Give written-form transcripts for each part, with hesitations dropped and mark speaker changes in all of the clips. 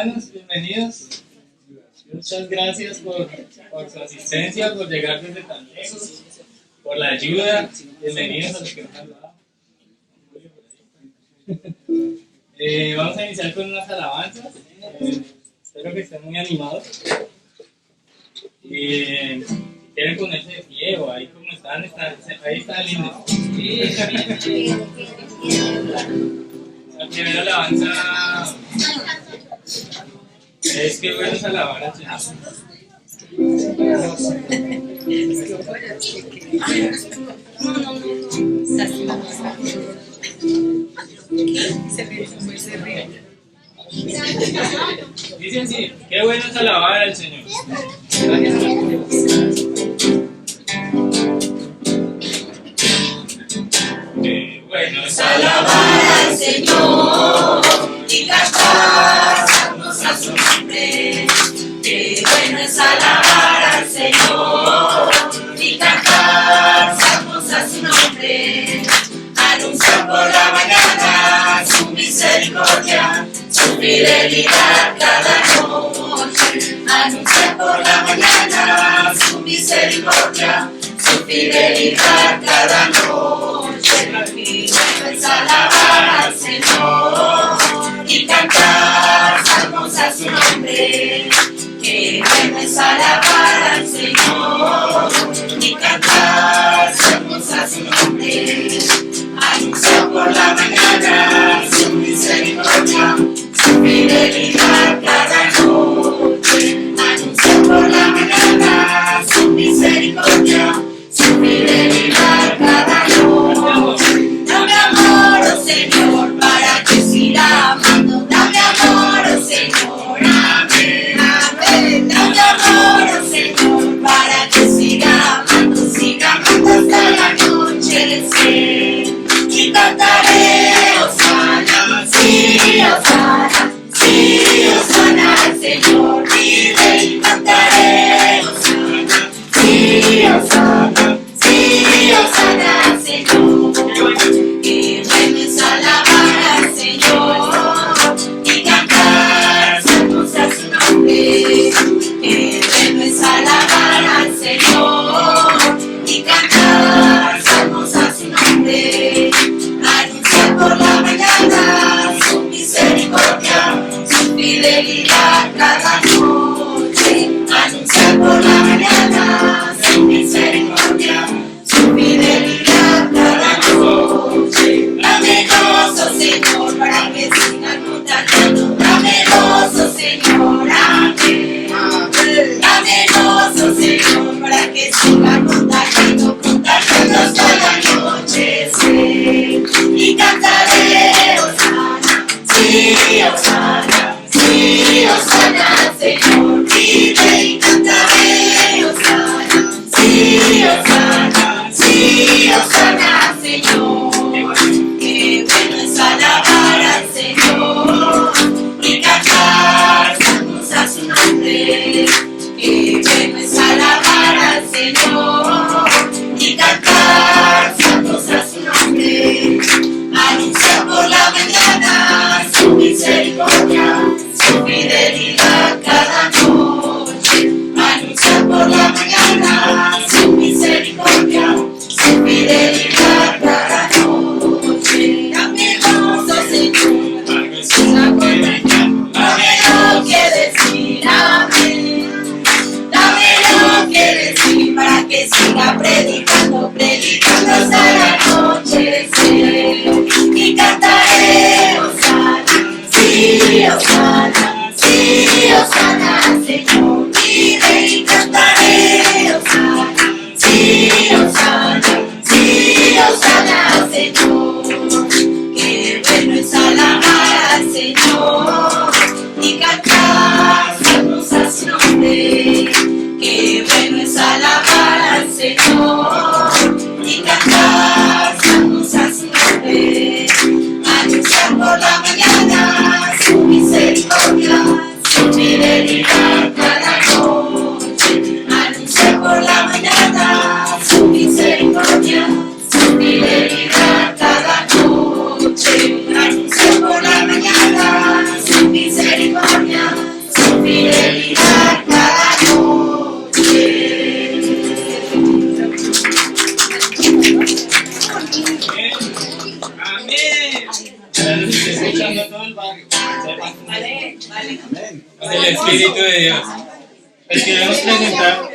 Speaker 1: hermanos, bienvenidos. Muchas gracias por su asistencia, por llegar desde tan lejos, por la ayuda. Bienvenidos a los que nos han dado. Vamos a iniciar con unas alabanzas. Espero que estén muy animados. ¿Quieren ponerse de pie o ahí como están? Ahí están lindos. La primera alabanza es que bueno es alabar al Señor. Dice así, qué bueno es alabar al Señor. Gracias a qué bueno es
Speaker 2: alabar al Señor y cantar salmos a su nombre. Qué bueno es alabar al Señor y cantar salmos a su nombre. Anunciar por la mañana su misericordia, su fidelidad cada noche. Anunciar por la mañana su misericordia, su fidelidad cada noche. Y bueno es alabar al Señor y cantar salmos a su nombre. Qué bueno es alabar al Señor y cantar salmos a su nombre. Anunciar por la mañana su misericordia, su fidelidad cada noche. Anunciar por la mañana su misericordia, su fidelidad cada noche. Dame amor, oh Señor, para que siga amando. Dame amor, oh Señor, amén, amén. Dame amor, oh Señor, para que siga amando hasta la noche. Y cantaré, Osana, sí, Osana, sí, Osana al Señor vive. Y cantaré, Osana, sí, Osana, sí, Osana al Señor. Qué bueno es alabar al Señor y cantar salmos a su nombre. Qué bueno es alabar al Señor y cantar salmos a su nombre. Anunciar por la mañana su misericordia, su fidelidad cada noche. Anunciar por la mañana su misericordia, su fidelidad cada noche. Dame gozo, Señor, para que siga contagiando. Dame gozo, Señor, amén, amén. Dame gozo, Señor, para que siga contagiando hasta la noche. Y cantaré, Osana, sí, Osana, sí, Osana,
Speaker 1: Gracias, estoy escuchando a todo el barrio.
Speaker 2: Vale.
Speaker 1: Con el Espíritu de Dios. Pues queremos presentar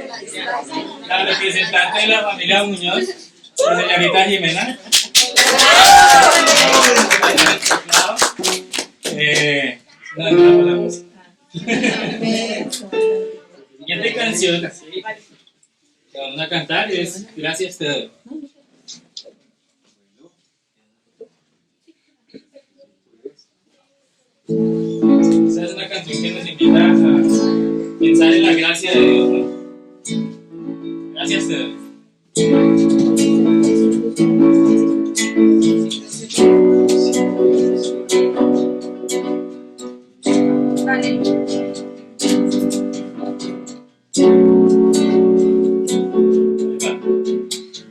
Speaker 1: la representante de la familia Muñoz, la señorita Jimena. No la música. Siguiente canción que vamos a cantar es Gracias te doy. Esa es una canción que nos invita a pensar en la gracia de Dios, ¿no? Gracias te doy.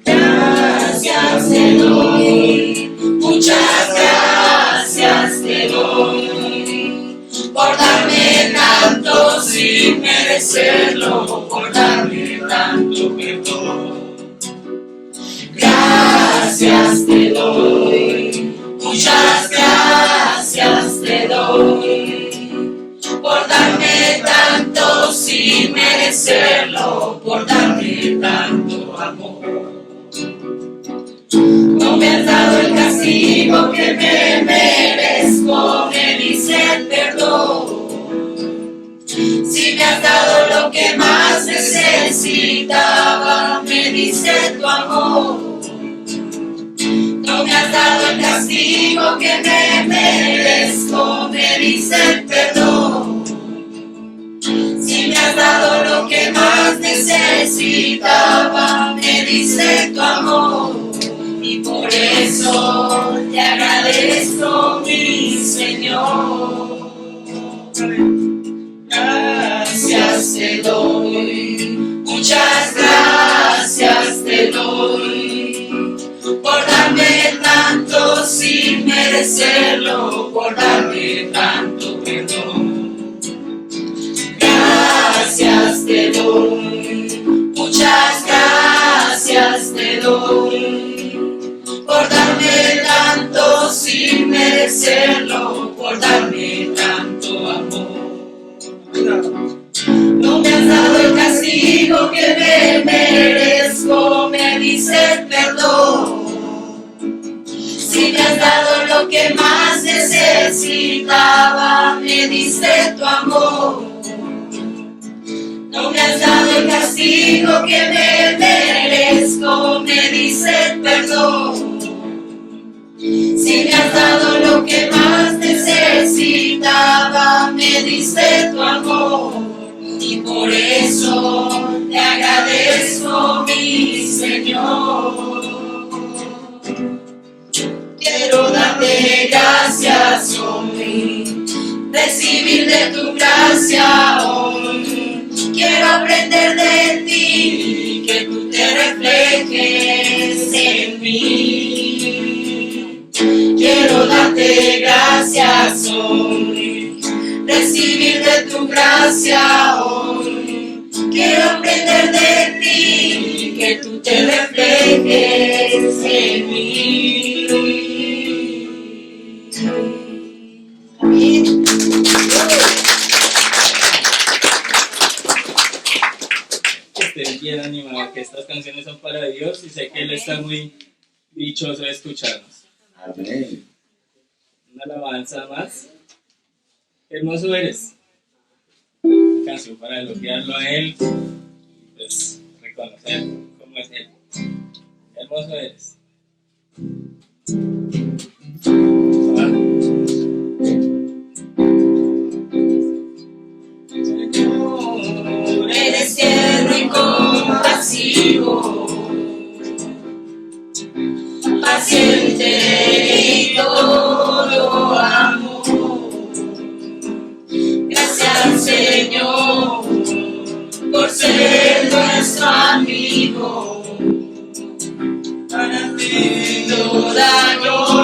Speaker 2: Gracias te doy, muchas gracias te doy, por darme tanto sin merecerlo, por darme tanto perdón. Gracias te doy, muchas gracias te doy, por darme tanto sin merecerlo, por darme tanto amor. No me has dado el castigo que me merezco, me dice el perdón. Si me has dado lo que más necesitaba, me dice tu amor. No me has dado el castigo que me merezco, me dice el perdón. Si me has dado lo que más necesitaba, me dice tu amor. Y por eso te agradezco, mi Señor. Gracias te doy, muchas gracias te doy, por darme tanto sin merecerlo, por darme tanto perdón. Gracias te doy, muchas gracias te doy, por darme tanto sin merecerlo, por darme tanto amor. No me has dado el castigo que me merezco, me dice el perdón. Si me has dado lo que más necesitaba, me dice tu amor. No me has dado el castigo que me merezco, me dice el perdón. Si me has dado lo que más necesitaba, me dice tu amor. Y por eso te agradezco, mi Señor. Quiero darte gracias hoy, recibir de tu gracia hoy. Quiero aprender de ti, que tú te reflejes en mí. Quiero darte gracias hoy, recibir de tu gracia hoy. Quiero aprender de ti, que tú te reflejes en mí. Amén.
Speaker 1: Estén bien animados, que estas canciones son para Dios y sé que Él está muy dichoso de escucharnos.
Speaker 3: Amén.
Speaker 1: Una alabanza más. Hermoso eres. Una canción para elogiarlo a Él, pues reconocer cómo es Él. Hermoso eres.
Speaker 2: Señor, eres tierno y compasivo, paciente y todo amor. Gracias, Señor, por ser nuestro amigo. Para ti toda gloria.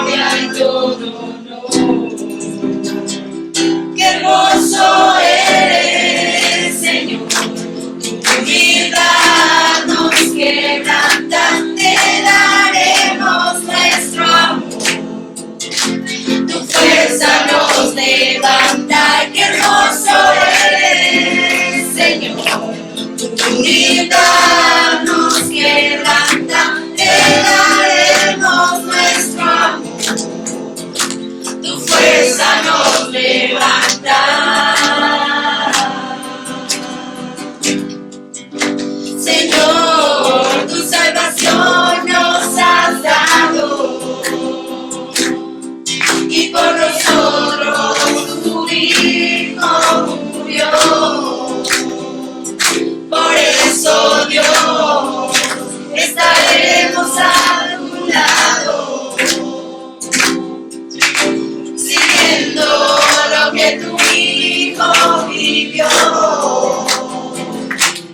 Speaker 2: limpió.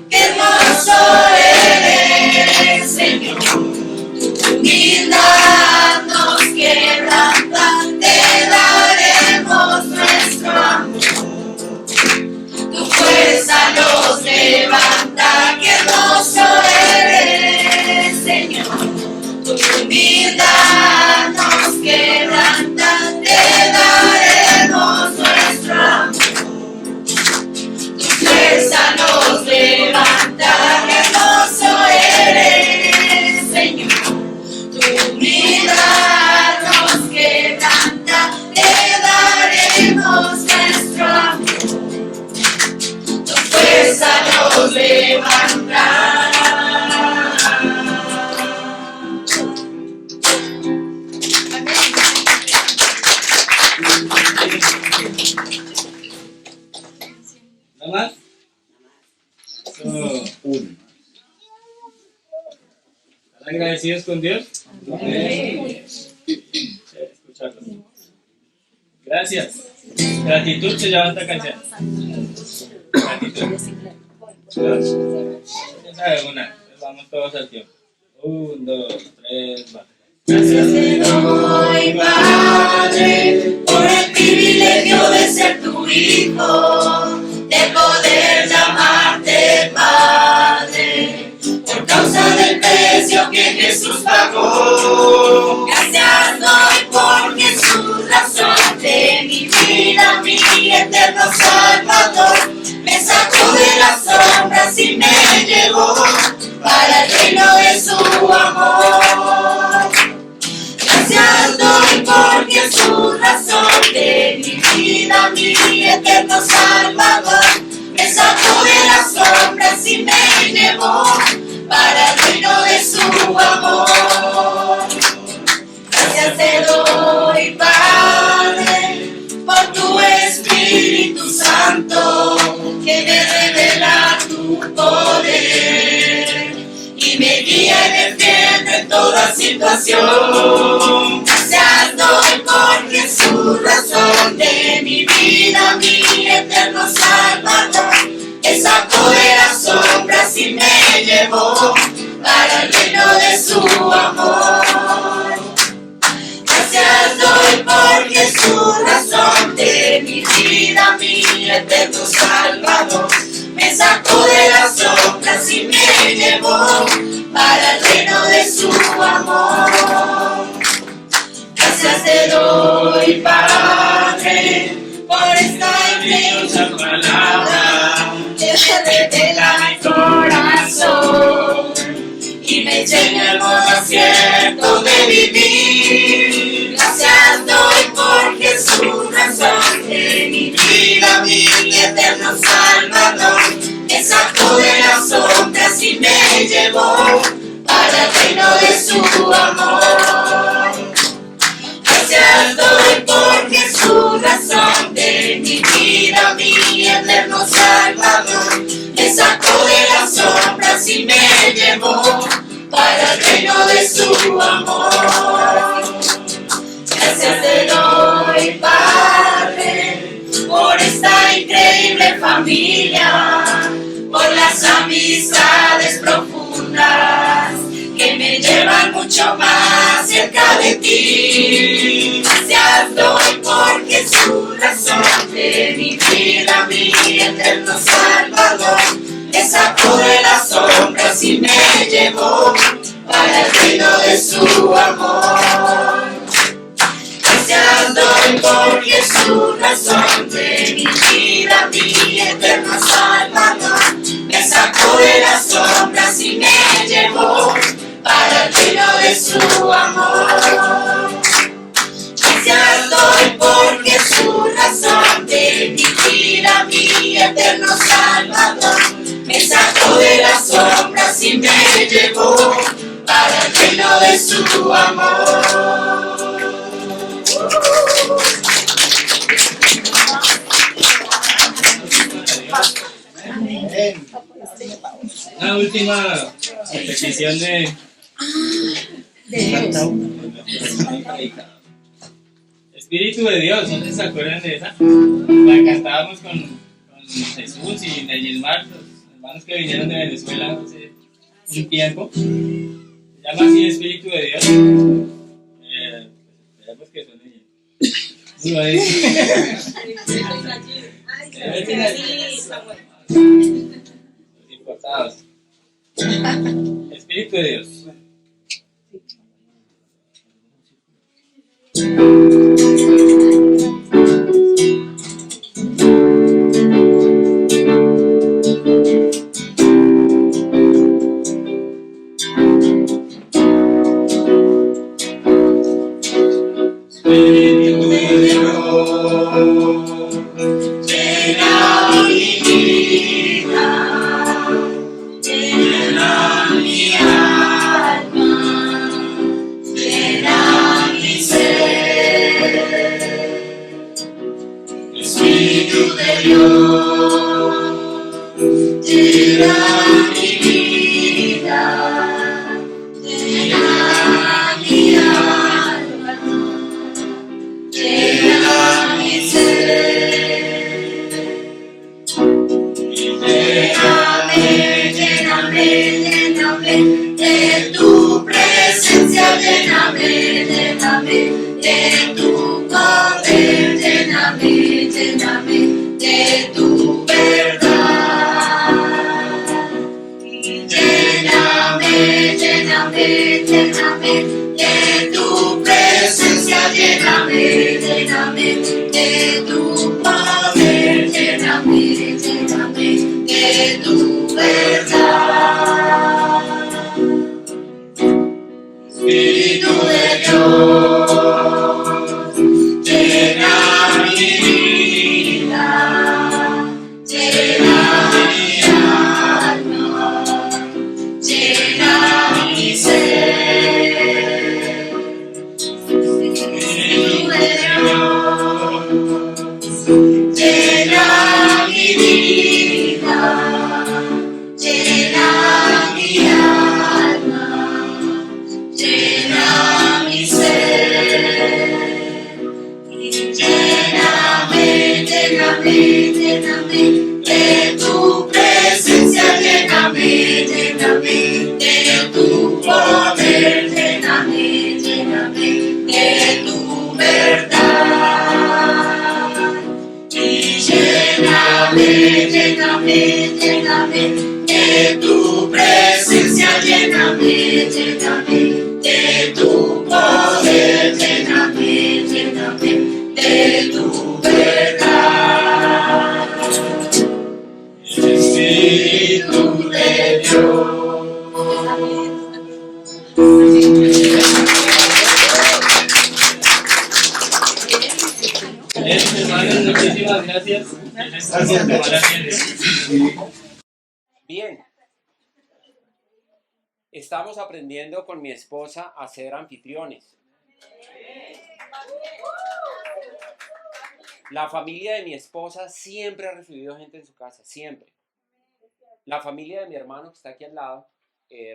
Speaker 2: Qué hermoso eres, Señor. Tu humildad nos quebranta, te daremos nuestro amor. Tu fuerza nos levanta, qué hermoso eres, Señor. Tu humildad nos quebranta, te daremos nuestro amor. Tu fuerza nos levanta, qué hermoso eres, Señor. Tu humildad nos quebranta, te daremos nuestro amor. Tu fuerza nos levanta.
Speaker 1: ¿Nada más? ¿Están agradecidos con Dios? Amén. Escucharlo. Gracias. Gratitud se llama esta canción. Gratitud. Ya sabe una. Vamos todos al tiempo. 1, 2, 3, va.
Speaker 2: Gracias te doy, Padre, por el privilegio de ser tu hijo, de poder llamarte Padre, por causa del precio que Jesús pagó. Gracias doy por Jesús, razón de mi vida, mi eterno Salvador. Me sacó de las sombras y me llevó para el reino de su amor. Gracias doy por Jesús, razón de mi vida, mi eterno Salvador. Me sacó de las sombras y me llevó para el reino de su amor. Gracias te doy, Padre, por tu Espíritu Santo, que me revela tu poder y me guía y defiende en toda situación. Gracias doy por Jesús, razón de mi vida, mi eterno Salvador. Me sacó de las sombras y me llevó para el reino de su amor. Gracias doy por Jesús, razón de mi vida, mi eterno Salvador. Me sacó de las sombras y me llevó para el reino de su amor. Gracias te doy, Padre, por esta increíble palabra que revela mi corazón y me llena el modo cierto de vivir. Gracias doy por Jesús, razón de mi vida, mi eterno Salvador. Me sacó de las sombras y me llevó para el reino de su amor. Gracias doy por Jesús, razón de mi vida, mi eterno Salvador. Me sacó de las sombras y me llevó para el reino de su amor. Gracias te doy, Padre, por esta increíble familia, por las amistades profundas que me llevan mucho más cerca de ti. Gracias doy por Jesús, razón de mi vida, mi eterno Salvador. Me sacó de las sombras y me llevó para el reino de su amor. Gracias doy por Jesús, razón de mi vida, mi eterno Salvador. Me sacó de las sombras y me llevó para el reino de su amor. Gracias doy por Jesús, razón de mi vida, mi eterno Salvador. Me sacó de las sombras y me llevó para el reino de su amor.
Speaker 1: Una última petición de Espíritu de Dios, ¿no se acuerdan de esa? La cantábamos con Jesús y Neyismar, los hermanos que vinieron de Venezuela hace un tiempo. Se llama así Espíritu de Dios. Esperemos que son ellos. Los importados. Espíritu de Dios.
Speaker 2: Espíritu de Dios, llena mi vida, llena mi alma, llena mi ser. Espíritu de Dios, llena mi vida, llena mi alma, llena mi ser. Lléname, lléname, lléname de tu presencia, lléname, lléname de tu poder, lléname, lléname de tu verdad. Lléname, lléname, lléname de tu presencia, lléname, lléname de tu poder, lléname, lléname de tu verdad. Espíritu de Dios, llena mi vida, llena mi alma, llena mi ser. Espíritu de Dios, llena mi vida, llena mi alma, llena mi ser. Lléname, lléname, lléname de tu presencia, lléname, lléname de tu poder, lléname, lléname de tu verdad. Y lléname, lléname, lléname de tu presencia, lléname, lléname de tu poder, lléname, lléname de tu verdad. Espíritu de Dios.
Speaker 1: Bien, hermanos, muchísimas gracias.
Speaker 3: Bien, estamos aprendiendo con mi esposa a ser anfitriones. La familia de mi esposa siempre ha recibido gente en su casa, siempre. La familia de mi hermano que está aquí al lado,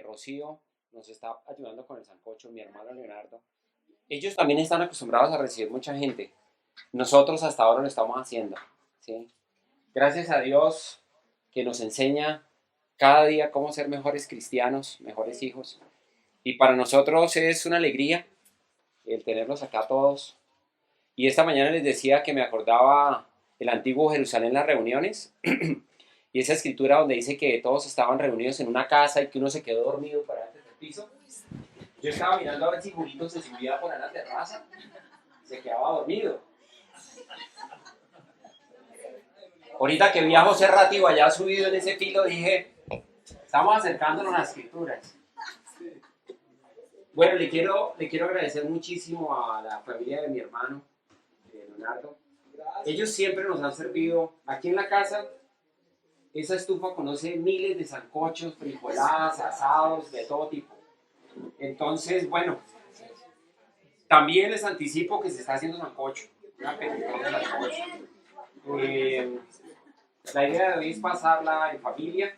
Speaker 3: Rocío, nos está ayudando con el sancocho, mi hermano Leonardo. Ellos también están acostumbrados a recibir mucha gente. Nosotros hasta ahora lo estamos haciendo, ¿sí? Gracias a Dios que nos enseña cada día cómo ser mejores cristianos, mejores hijos. Y para nosotros es una alegría el tenerlos acá todos. Y esta mañana les decía que me acordaba el antiguo Jerusalén, las reuniones, y esa escritura donde dice que todos estaban reunidos en una casa y que uno se quedó dormido para antes del piso. Yo estaba mirando a ver si Julito se subía por la terraza, se quedaba dormido. Ahorita que vi a José Rativo allá subido en ese filo, dije, estamos acercándonos a las escrituras. Bueno, le quiero agradecer muchísimo a la familia de mi hermano, Leonardo. Ellos siempre nos han servido. Aquí en la casa, esa estufa conoce miles de sancochos, frijoladas, asados, de todo tipo. Entonces, bueno, también les anticipo que se está haciendo sancocho, una petición de sancocho. La idea de hoy es pasarla en familia.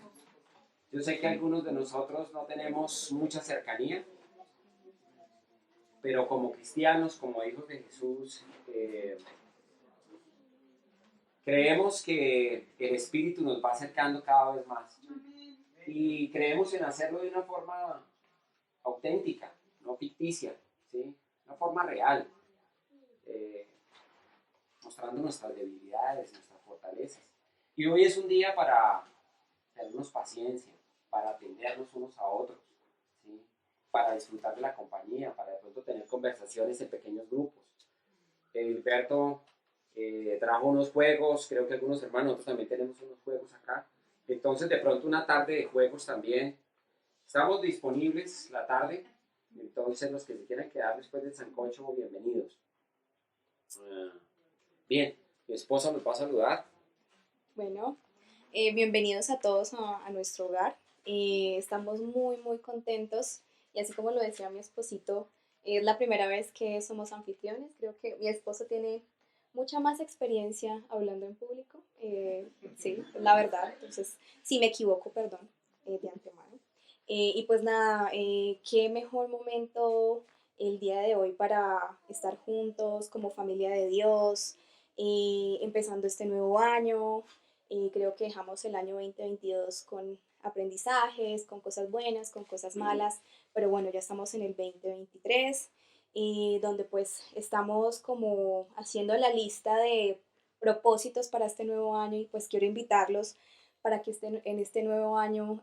Speaker 3: Yo sé que algunos de nosotros no tenemos mucha cercanía, pero como cristianos, como hijos de Jesús, Creemos que el Espíritu nos va acercando cada vez más. Y creemos en hacerlo de una forma auténtica, no ficticia, ¿sí? Una forma real, eh, mostrando nuestras debilidades, nuestras fortalezas. Y hoy es un día para tenernos paciencia, para atendernos unos a otros, ¿sí? Para disfrutar de la compañía, para de pronto tener conversaciones en pequeños grupos. Hilberto trajo unos juegos, creo que algunos hermanos, nosotros también tenemos unos juegos acá. Entonces, de pronto una tarde de juegos también. Estamos disponibles la tarde, entonces los que se quieran quedar después del sancocho, bienvenidos. Bien, mi esposa nos va a saludar.
Speaker 4: Bueno, bienvenidos a todos a nuestro hogar. Estamos muy contentos y así como lo decía mi esposito, es la primera vez que somos anfitriones. Creo que mi esposo tiene mucha más experiencia hablando en público. Sí, la verdad. Entonces, si me equivoco, perdón de antemano. Y pues nada, qué mejor momento el día de hoy para estar juntos como familia de Dios, empezando este nuevo año. Creo que dejamos el año 2022 con aprendizajes, con cosas buenas, con cosas malas, pero bueno, ya estamos en el 2023, donde pues estamos como haciendo la lista de propósitos para este nuevo año y pues quiero invitarlos para que estén en este nuevo año,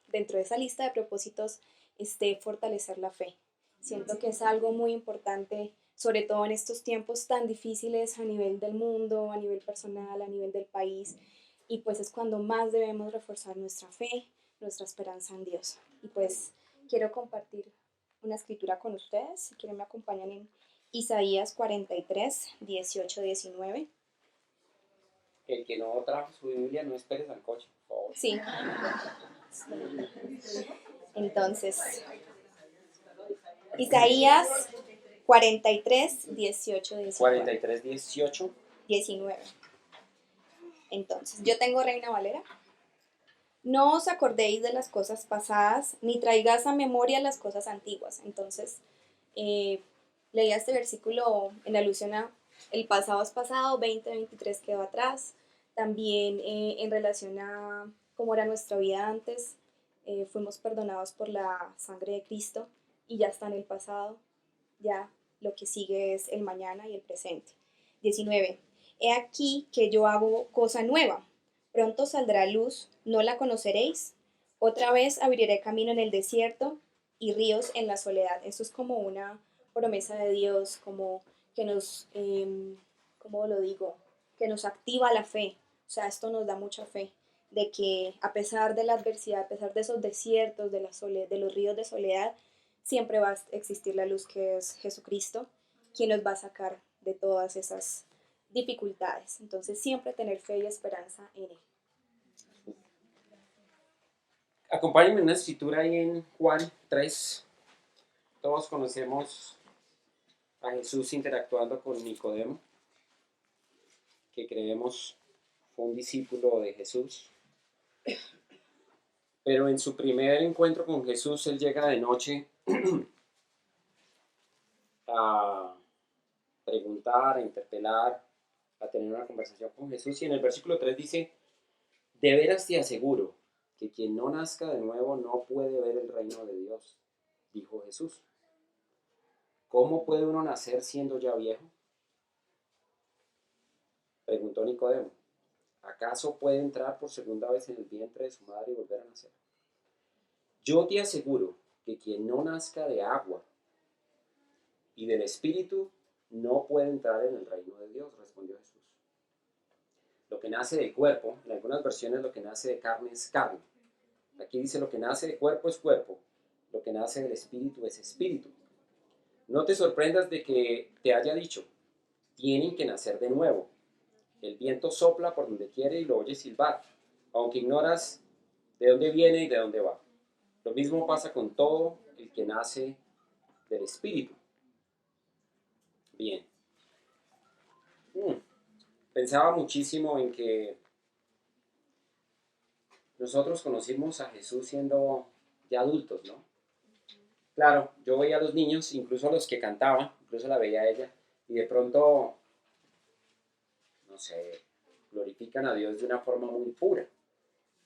Speaker 4: dentro de esa lista de propósitos, esté fortalecer la fe. Siento que es algo muy importante, sobre todo en estos tiempos tan difíciles a nivel del mundo, a nivel personal, a nivel del país, y pues es cuando más debemos reforzar nuestra fe, nuestra esperanza en Dios. Y pues quiero compartir una escritura con ustedes, si quieren me acompañan en Isaías 43, 18, 19.
Speaker 3: El que no trajo su Biblia no espere sancocho, por favor.
Speaker 4: Sí. Entonces, Isaías 43, 18, 19.
Speaker 3: 43, 18.
Speaker 4: 19. Entonces, yo tengo Reina Valera. No os acordéis de las cosas pasadas, ni traigáis a memoria las cosas antiguas. Entonces, leía este versículo en alusión a el pasado es pasado, 2023 quedó atrás. También en relación a cómo era nuestra vida antes, fuimos perdonados por la sangre de Cristo y ya está en el pasado. Ya lo que sigue es el mañana y el presente. 19. He aquí que yo hago cosa nueva. Pronto saldrá luz, ¿no la conoceréis? Otra vez abriré camino en el desierto y ríos en la soledad. Eso es como una promesa de Dios, como que nos, ¿cómo lo digo? Que nos activa la fe. O sea, esto nos da mucha fe de que a pesar de la adversidad, a pesar de esos desiertos, de los ríos de soledad, siempre va a existir la luz que es Jesucristo, quien nos va a sacar de todas esas dificultades. Entonces siempre tener fe y esperanza en Él.
Speaker 3: Acompáñenme en una escritura ahí en Juan 3. Todos conocemos a Jesús interactuando con Nicodemo, que creemos fue un discípulo de Jesús. Pero en su primer encuentro con Jesús, él llega de noche a preguntar, a interpelar, a tener una conversación con Jesús. Y en el versículo 3 dice: de veras te aseguro que quien no nazca de nuevo no puede ver el reino de Dios, dijo Jesús. ¿Cómo puede uno nacer siendo ya viejo?, preguntó Nicodemo. ¿Acaso puede entrar por segunda vez en el vientre de su madre y volver a nacer? Yo te aseguro que quien no nazca de agua y del Espíritu no puede entrar en el reino de Dios, respondió Jesús. Lo que nace del cuerpo, en algunas versiones lo que nace de carne es carne. Aquí dice: lo que nace de cuerpo es cuerpo, lo que nace del Espíritu es espíritu. No te sorprendas de que te haya dicho: tienen que nacer de nuevo. El viento sopla por donde quiere y lo oyes silbar, aunque ignoras de dónde viene y de dónde va. Lo mismo pasa con todo el que nace del Espíritu. Bien. Pensaba muchísimo en que nosotros conocimos a Jesús siendo ya adultos, ¿no? Claro, yo veía a los niños, incluso a los que cantaban, incluso la veía a ella, y de pronto, no sé, glorifican a Dios de una forma muy pura,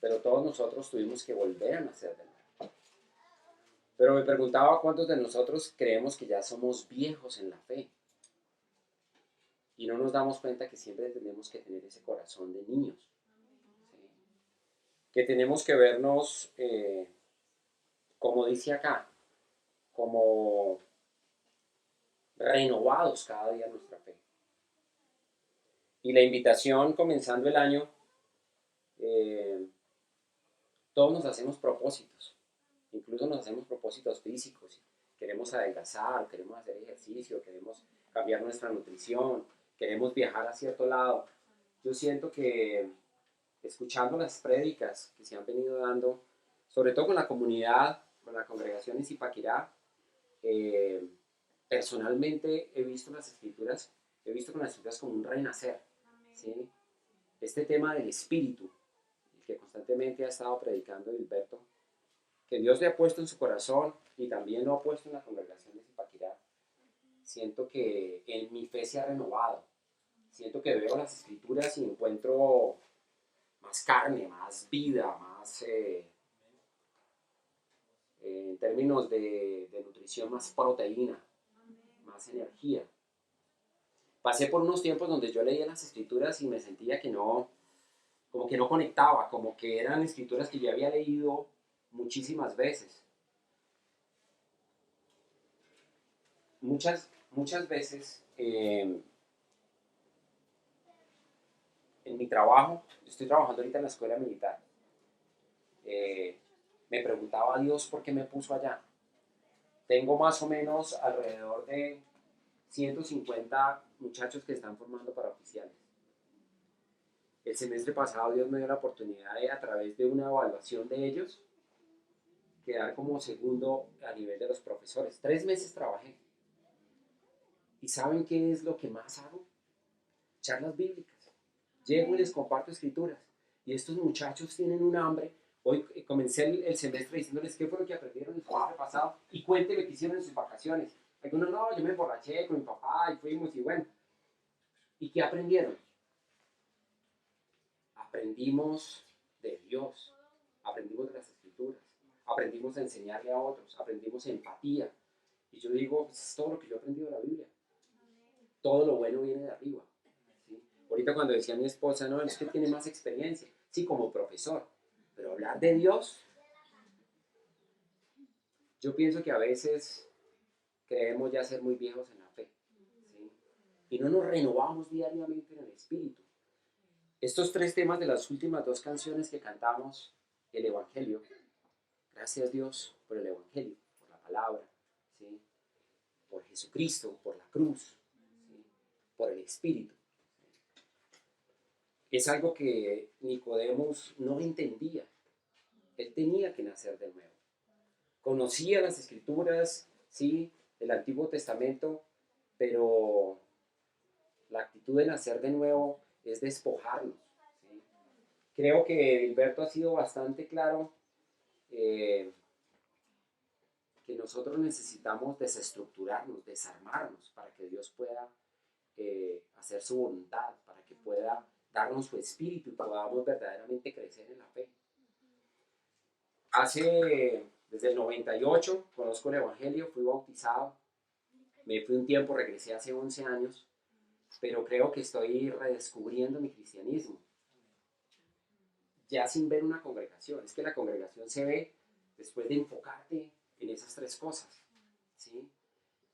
Speaker 3: pero todos nosotros tuvimos que volver a nacer de nuevo. Pero me preguntaba cuántos de nosotros creemos que ya somos viejos en la fe y no nos damos cuenta que siempre tenemos que tener ese corazón de niños, ¿sí? Que tenemos que vernos, como dice acá, como renovados cada día en nuestra fe. Y la invitación comenzando el año, todos nos hacemos propósitos, incluso nos hacemos propósitos físicos. Queremos adelgazar, queremos hacer ejercicio, queremos cambiar nuestra nutrición, queremos viajar a cierto lado. Yo siento que escuchando las prédicas que se han venido dando, sobre todo con la comunidad, con la congregación en Zipaquirá, personalmente he visto con las escrituras como un renacer, ¿sí? Este tema del espíritu, que constantemente ha estado predicando Gilberto, que Dios le ha puesto en su corazón y también lo ha puesto en la congregación de Zipaquirá, siento que en mi fe se ha renovado. Siento que veo las escrituras y encuentro más carne, más vida, más, en términos de nutrición, más proteína, más energía. Pasé por unos tiempos donde yo leía las escrituras y me sentía que no, como que no conectaba, como que eran escrituras que yo había leído muchísimas veces. Muchas veces en mi trabajo, estoy trabajando ahorita en la escuela militar, me preguntaba a Dios por qué me puso allá. Tengo más o menos alrededor de 150 muchachos que están formando para oficiales. El semestre pasado Dios me dio la oportunidad de, a través de una evaluación de ellos, quedar como segundo a nivel de los profesores. 3 meses trabajé. ¿Y saben qué es lo que más hago? Charlas bíblicas. Llego y les comparto escrituras. Y estos muchachos tienen un hambre. Hoy comencé el semestre diciéndoles qué fue lo que aprendieron el semestre pasado y cuéntenme qué hicieron en sus vacaciones. Algunos, no, yo me emborraché con mi papá y fuimos y bueno. ¿Y qué aprendieron? Aprendimos de Dios, aprendimos de las escrituras, aprendimos a enseñarle a otros, aprendimos empatía. Y yo digo, pues es todo lo que yo he aprendido de la Biblia. Todo lo bueno viene de arriba, ¿sí? Ahorita cuando decía mi esposa, no, es que tiene más experiencia, sí, como profesor, pero hablar de Dios, yo pienso que a veces creemos ya ser muy viejos en la fe, ¿sí? Y no nos renovamos diariamente en el espíritu. Estos 3 temas de las últimas 2 canciones que cantamos, el Evangelio, gracias Dios por el Evangelio, por la palabra, ¿sí? Por Jesucristo, por la cruz, ¿sí? Por el Espíritu. Es algo que Nicodemos no entendía. Él tenía que nacer de nuevo. Conocía las Escrituras, ¿sí? El Antiguo Testamento, pero la actitud de nacer de nuevo es despojarnos, ¿sí? Creo que Gilberto ha sido bastante claro que nosotros necesitamos desestructurarnos, desarmarnos para que Dios pueda hacer su voluntad, para que pueda darnos su espíritu y podamos verdaderamente crecer en la fe. Desde el 98 conozco el Evangelio, fui bautizado, me fui un tiempo, regresé hace 11 años, pero creo que estoy redescubriendo mi cristianismo, ya sin ver una congregación. Es que la congregación se ve después de enfocarte en esas 3 cosas, ¿sí?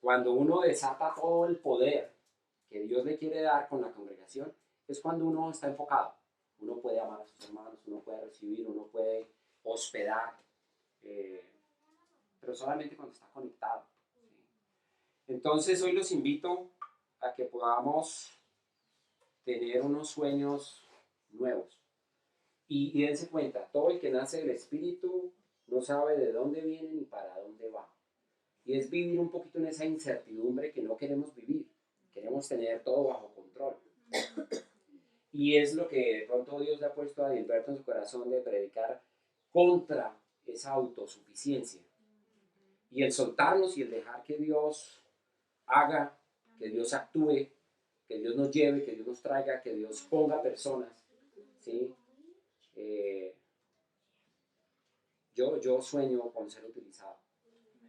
Speaker 3: Cuando uno desata todo el poder que Dios le quiere dar con la congregación, es cuando uno está enfocado. Uno puede amar a sus hermanos, uno puede recibir, uno puede hospedar, pero solamente cuando está conectado, ¿sí? Entonces hoy los invito a que podamos tener unos sueños nuevos. Y dense cuenta, todo el que nace del Espíritu no sabe de dónde viene ni para dónde va. Y es vivir un poquito en esa incertidumbre que no queremos vivir. Queremos tener todo bajo control. Y es lo que de pronto Dios le ha puesto a Gilberto en su corazón, de predicar contra esa autosuficiencia. Y el soltarnos y el dejar que Dios haga, que Dios actúe, que Dios nos lleve, que Dios nos traiga, que Dios ponga personas, ¿sí? Yo sueño con ser utilizado.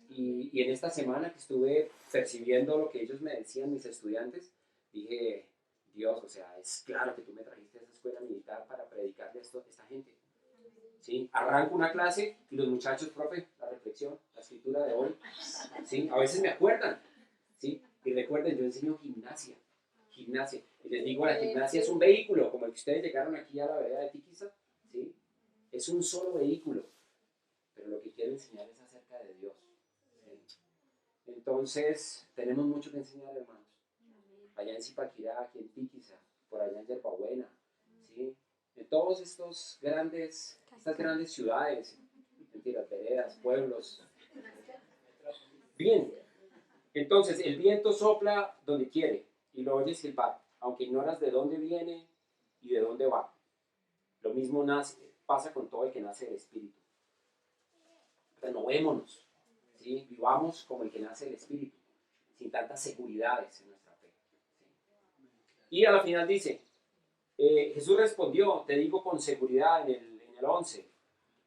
Speaker 3: Y en esta semana que estuve percibiendo lo que ellos me decían, mis estudiantes, dije, Dios, o sea, es claro que tú me trajiste a esa escuela militar para predicarle esto a esta gente. ¿Sí? Arranco una clase y los muchachos, profe, la reflexión, la escritura de hoy, ¿sí? A veces me acuerdan, ¿sí? Y recuerden, yo enseño gimnasia. Y les digo, la gimnasia es un vehículo, como el que ustedes llegaron aquí a la vereda de Tiquiza, ¿sí? Es un solo vehículo, pero lo que quiero enseñar es acerca de Dios. ¿Sí? Entonces, tenemos mucho que enseñar, hermanos. Allá en Zipaquirá, aquí en Tiquiza, por allá en Yerbabuena, ¿sí? En todos estas grandes ciudades, mentiras, veredas, pueblos. Bien, entonces el viento sopla donde quiere y lo oyes silbar, aunque ignoras de dónde viene y de dónde va. Lo mismo pasa con todo el que nace del Espíritu. Renovémonos, ¿sí? Vivamos como el que nace del Espíritu, sin tantas seguridades en nuestra fe. ¿Sí? Y a la final dice, Jesús respondió, te digo con seguridad en el 11,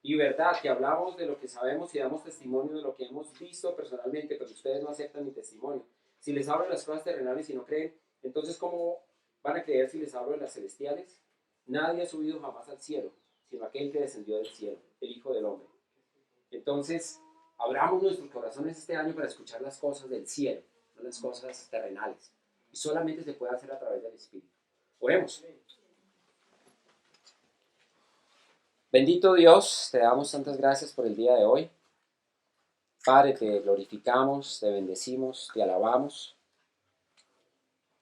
Speaker 3: y verdad que hablamos de lo que sabemos y damos testimonio de lo que hemos visto personalmente, pero ustedes no aceptan mi testimonio. Si les hablo de las cosas terrenales y no creen, entonces ¿cómo van a creer si les hablo de las celestiales? Nadie ha subido jamás al cielo, sino aquel que descendió del cielo, el Hijo del Hombre. Entonces, abramos nuestros corazones este año para escuchar las cosas del cielo, no las cosas terrenales. Y solamente se puede hacer a través del Espíritu. Oremos. Bendito Dios, te damos tantas gracias por el día de hoy. Padre, te glorificamos, te bendecimos, te alabamos.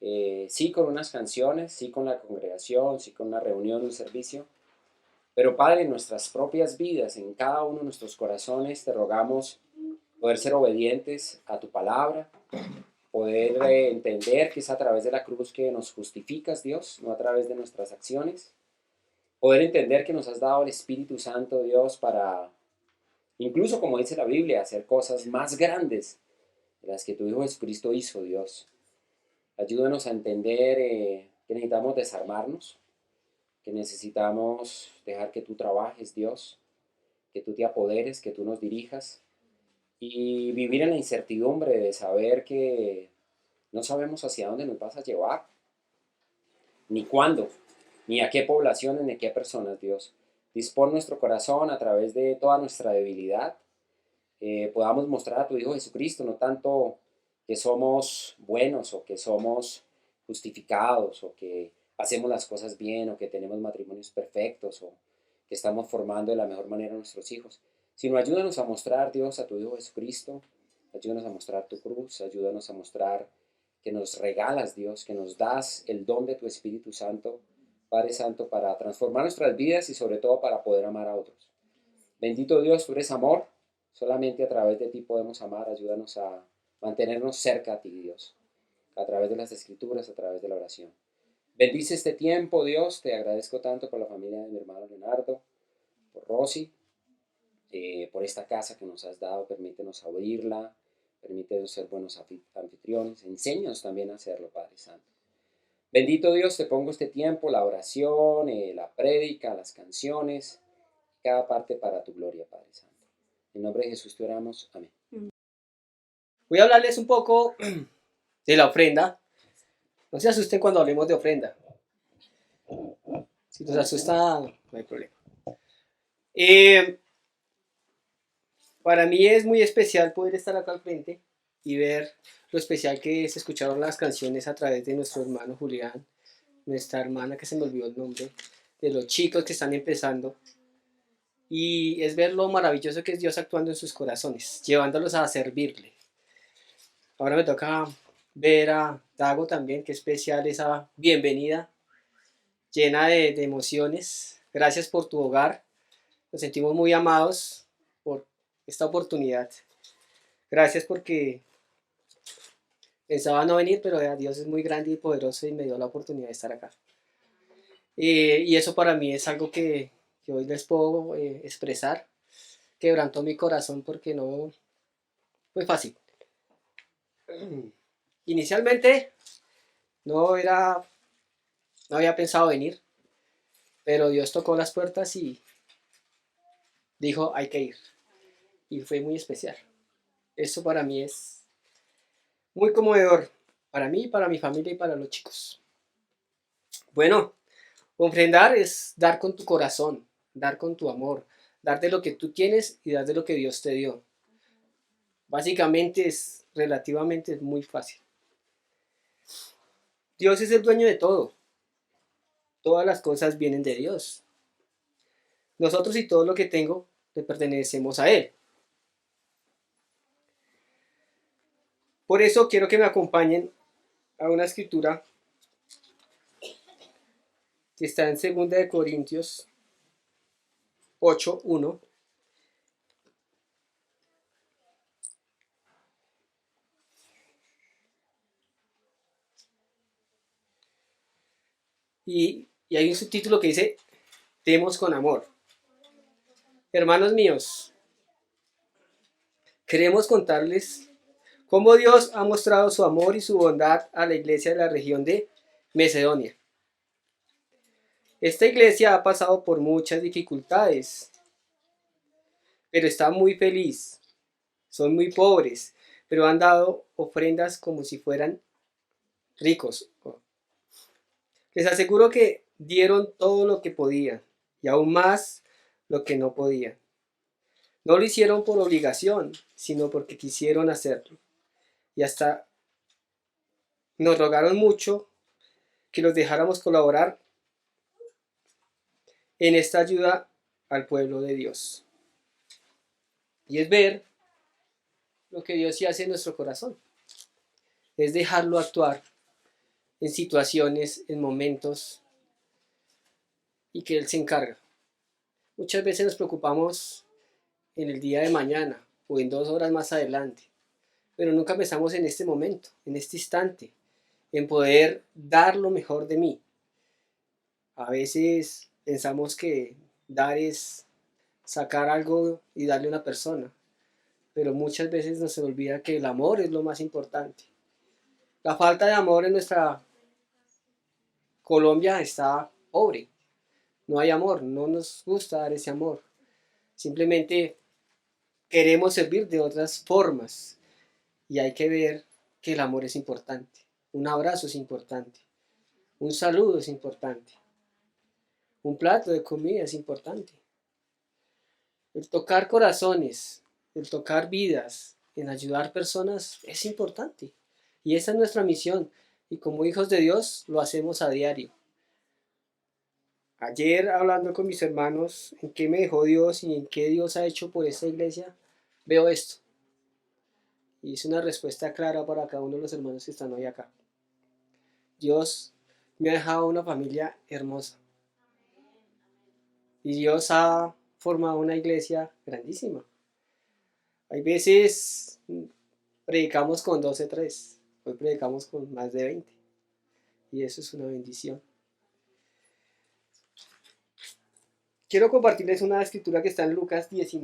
Speaker 3: Sí con unas canciones, sí con la congregación, sí con una reunión, un servicio. Pero Padre, en nuestras propias vidas, en cada uno de nuestros corazones, te rogamos poder ser obedientes a tu palabra, poder entender que es a través de la cruz que nos justificas, Dios, no a través de nuestras acciones. Poder entender que nos has dado el Espíritu Santo, Dios, para, incluso como dice la Biblia, hacer cosas más grandes de las que tu Hijo Jesucristo hizo, Dios. Ayúdanos a entender que necesitamos desarmarnos, que necesitamos dejar que tú trabajes, Dios, que tú te apoderes, que tú nos dirijas y vivir en la incertidumbre de saber que no sabemos hacia dónde nos vas a llevar, ni cuándo, ni a qué poblaciones, ni a qué personas, Dios. Dispón nuestro corazón a través de toda nuestra debilidad, podamos mostrar a tu Hijo Jesucristo, no tanto que somos buenos o que somos justificados o que hacemos las cosas bien o que tenemos matrimonios perfectos o que estamos formando de la mejor manera a nuestros hijos, sino ayúdanos a mostrar, Dios, a tu Hijo Jesucristo, ayúdanos a mostrar tu cruz, ayúdanos a mostrar que nos regalas, Dios, que nos das el don de tu Espíritu Santo, Padre Santo, para transformar nuestras vidas y sobre todo para poder amar a otros. Bendito Dios, tú eres amor, solamente a través de ti podemos amar, ayúdanos a mantenernos cerca a ti, Dios, a través de las Escrituras, a través de la oración. Bendice este tiempo, Dios, te agradezco tanto por la familia de mi hermano Leonardo, por Rosy, por esta casa que nos has dado, permítenos abrirla, permítenos ser buenos anfitriones, enséñanos también a hacerlo, Padre Santo. Bendito Dios, te pongo este tiempo, la oración, la prédica, las canciones, cada parte para tu gloria, Padre Santo. En nombre de Jesús te oramos, amén.
Speaker 5: Voy a hablarles un poco de la ofrenda. No se asusten cuando hablemos de ofrenda. Si nos asusta, no hay problema. Para mí es muy especial poder estar acá al frente y ver lo especial que se escucharon las canciones a través de nuestro hermano Julián, nuestra hermana que se me olvidó el nombre, de los chicos que están empezando. Y es ver lo maravilloso que es Dios actuando en sus corazones, llevándolos a servirle. Ahora me toca ver a Dago también, qué especial esa bienvenida, llena de emociones. Gracias por tu hogar, nos sentimos muy amados por esta oportunidad. Gracias porque pensaba no venir, pero Dios es muy grande y poderoso y me dio la oportunidad de estar acá. Y eso para mí es algo que hoy les puedo expresar. Quebrantó mi corazón porque no fue fácil. Inicialmente no había pensado venir, pero Dios tocó las puertas y dijo, hay que ir. Y fue muy especial. Eso para mí es muy conmovedor, para mí, para mi familia y para los chicos. Bueno, ofrendar es dar con tu corazón, dar con tu amor, dar de lo que tú tienes y dar de lo que Dios te dio. Básicamente relativamente es muy fácil. Dios es el dueño de todo. Todas las cosas vienen de Dios. Nosotros y todo lo que tengo le pertenecemos a Él. Por eso quiero que me acompañen a una escritura que está en 2 de Corintios 8:1. Y hay un subtítulo que dice, demos con amor. Hermanos míos, queremos contarles cómo Dios ha mostrado su amor y su bondad a la iglesia de la región de Macedonia. Esta iglesia ha pasado por muchas dificultades, pero está muy feliz. Son muy pobres, pero han dado ofrendas como si fueran ricos. Les aseguro que dieron todo lo que podían y aún más lo que no podían. No lo hicieron por obligación, sino porque quisieron hacerlo. Y hasta nos rogaron mucho que los dejáramos colaborar en esta ayuda al pueblo de Dios. Y es ver lo que Dios sí hace en nuestro corazón. Es dejarlo actuar en situaciones, en momentos, y que Él se encarga. Muchas veces nos preocupamos en el día de mañana o en 2 horas más adelante, pero nunca pensamos en este momento, en este instante, en poder dar lo mejor de mí. A veces pensamos que dar es sacar algo y darle a una persona, pero muchas veces nos olvida que el amor es lo más importante. La falta de amor en nuestra Colombia está pobre. No hay amor, no nos gusta dar ese amor. Simplemente queremos servir de otras formas y hay que ver que el amor es importante. Un abrazo es importante. Un saludo es importante. Un plato de comida es importante. El tocar corazones, el tocar vidas, en ayudar personas es importante. Y esa es nuestra misión. Y como hijos de Dios lo hacemos a diario. Ayer hablando con mis hermanos en qué me dejó Dios y en qué Dios ha hecho por esta iglesia, veo esto. Y es una respuesta clara para cada uno de los hermanos que están hoy acá. Dios me ha dejado una familia hermosa. Y Dios ha formado una iglesia grandísima. Hay veces predicamos con 12, 3. Hoy predicamos con más de 20. Y eso es una bendición. Quiero compartirles una escritura que está en Lucas 18.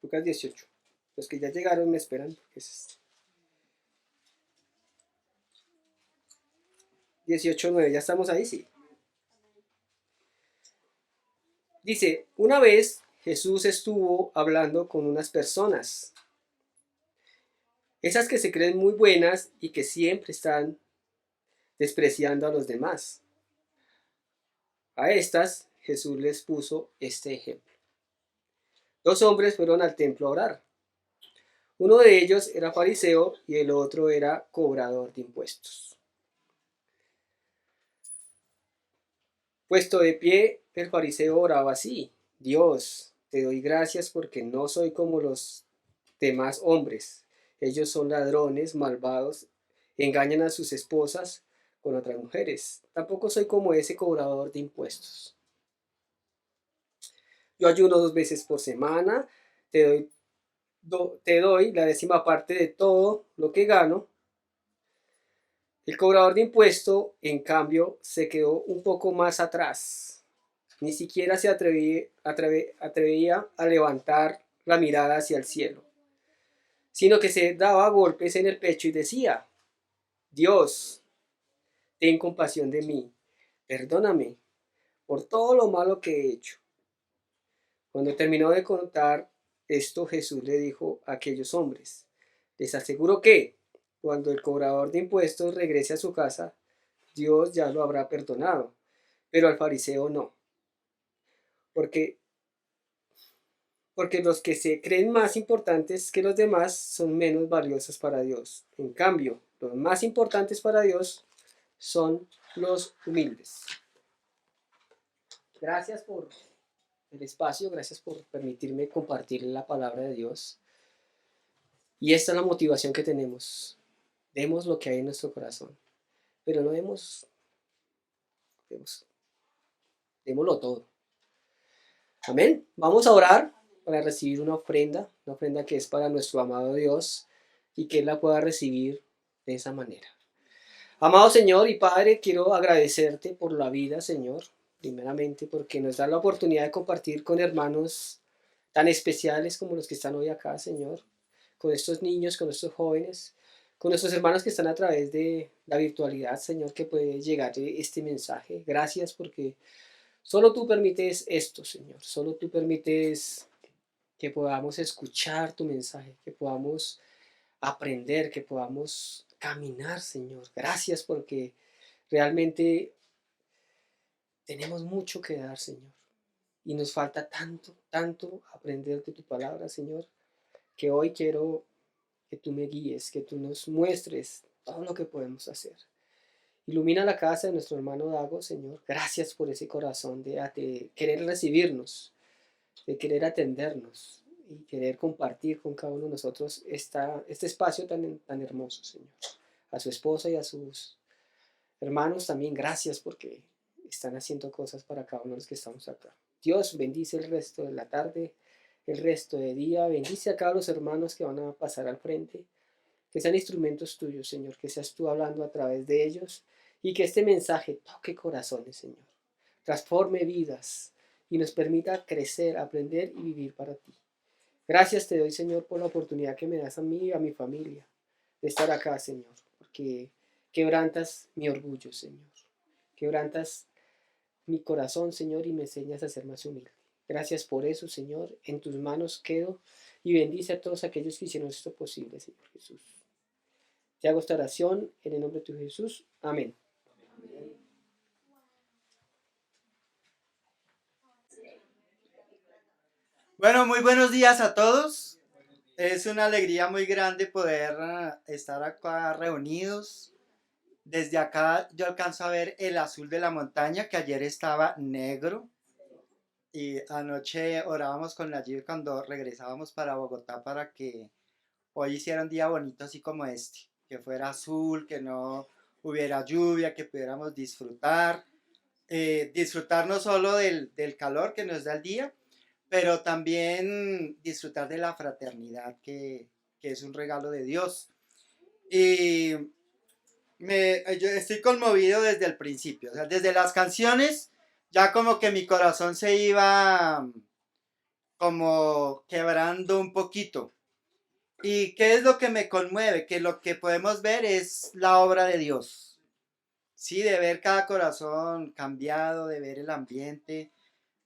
Speaker 5: Lucas 18. Los que ya llegaron me esperan. 18:9. ¿Ya estamos ahí? Sí. Dice, una vez Jesús estuvo hablando con unas personas. Esas que se creen muy buenas y que siempre están despreciando a los demás. A estas Jesús les puso este ejemplo. 2 hombres fueron al templo a orar. Uno de ellos era fariseo y el otro era cobrador de impuestos. Puesto de pie, el fariseo oraba así: Dios, te doy gracias porque no soy como los demás hombres. Ellos son ladrones, malvados, engañan a sus esposas con otras mujeres. Tampoco soy como ese cobrador de impuestos. Yo ayuno 2 veces por semana, te doy la 10ª parte de todo lo que gano. El cobrador de impuestos, en cambio, se quedó un poco más atrás. Ni siquiera se atrevía a levantar la mirada hacia el cielo. sino que se daba golpes en el pecho y decía: Dios, ten compasión de mí, perdóname por todo lo malo que he hecho. Cuando terminó de contar esto, Jesús le dijo a aquellos hombres: les aseguro que cuando el cobrador de impuestos regrese a su casa, Dios ya lo habrá perdonado, pero al fariseo no, porque, porque los que se creen más importantes que los demás son menos valiosos para Dios. En cambio, los más importantes para Dios son los humildes. Gracias por el espacio, gracias por permitirme compartir la palabra de Dios. Y esta es la motivación que tenemos. Demos lo que hay en nuestro corazón, pero no démoslo todo. Amén. Vamos a orar para recibir una ofrenda que es para nuestro amado Dios y que Él la pueda recibir de esa manera. Amado Señor y Padre, quiero agradecerte por la vida, Señor, primeramente porque nos da la oportunidad de compartir con hermanos tan especiales como los que están hoy acá, Señor, con estos niños, con estos jóvenes, con nuestros hermanos que están a través de la virtualidad, Señor, que puede llegar este mensaje. Gracias porque solo tú permites esto, Señor. Solo tú permites que podamos escuchar tu mensaje, que podamos aprender, que podamos caminar, Señor. Gracias porque realmente tenemos mucho que dar, Señor. Y nos falta tanto, tanto aprender de tu palabra, Señor, que hoy quiero que tú me guíes, que tú nos muestres todo lo que podemos hacer. Ilumina la casa de nuestro hermano Dago, Señor. Gracias por ese corazón de querer recibirnos, de querer atendernos y querer compartir con cada uno de nosotros este espacio tan hermoso, Señor. A su esposa y a sus hermanos también, gracias porque están haciendo cosas para cada uno de los que estamos acá. Dios, bendice el resto de la tarde, el resto del día. Bendice a cada los hermanos que van a pasar al frente. Que sean instrumentos tuyos, Señor. Que seas tú hablando a través de ellos. Y que este mensaje toque corazones, Señor. Transforme vidas y nos permita crecer, aprender y vivir para ti. Gracias te doy, Señor, por la oportunidad que me das a mí y a mi familia de estar acá, Señor. Porque quebrantas mi orgullo, Señor. Quebrantas mi corazón, Señor, y me enseñas a ser más humilde. Gracias por eso, Señor. En tus manos quedo y bendice a todos aquellos que hicieron esto posible, Señor Jesús. Te hago esta oración en el nombre de tu Jesús. Amén.
Speaker 6: Bueno, muy buenos días a todos. Es una alegría muy grande poder estar acá reunidos. Desde acá yo alcanzo a ver el azul de la montaña, que ayer estaba negro. Y anoche orábamos con la Gil cuando regresábamos para Bogotá para que hoy hiciera un día bonito así como este. Que fuera azul, que no hubiera lluvia, que pudiéramos disfrutar. Disfrutar no solo del calor que nos da el día, pero también disfrutar de la fraternidad que es un regalo de Dios. Y yo estoy conmovido desde el principio, o sea, desde las canciones, ya como que mi corazón se iba como quebrando un poquito. ¿Y qué es lo que me conmueve? Que lo que podemos ver es la obra de Dios. Sí, de ver cada corazón cambiado, de ver el ambiente,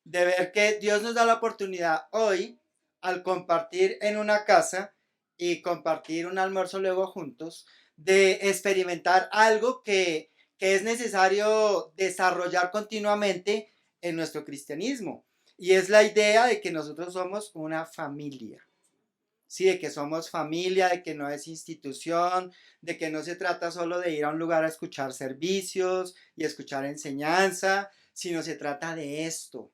Speaker 6: de ver que Dios nos da la oportunidad hoy, al compartir en una casa y compartir un almuerzo luego juntos, de experimentar algo que es necesario desarrollar continuamente en nuestro cristianismo. Y es la idea de que nosotros somos una familia. Sí, de que somos familia, de que no es institución, de que no se trata solo de ir a un lugar a escuchar servicios y escuchar enseñanza, sino se trata de esto.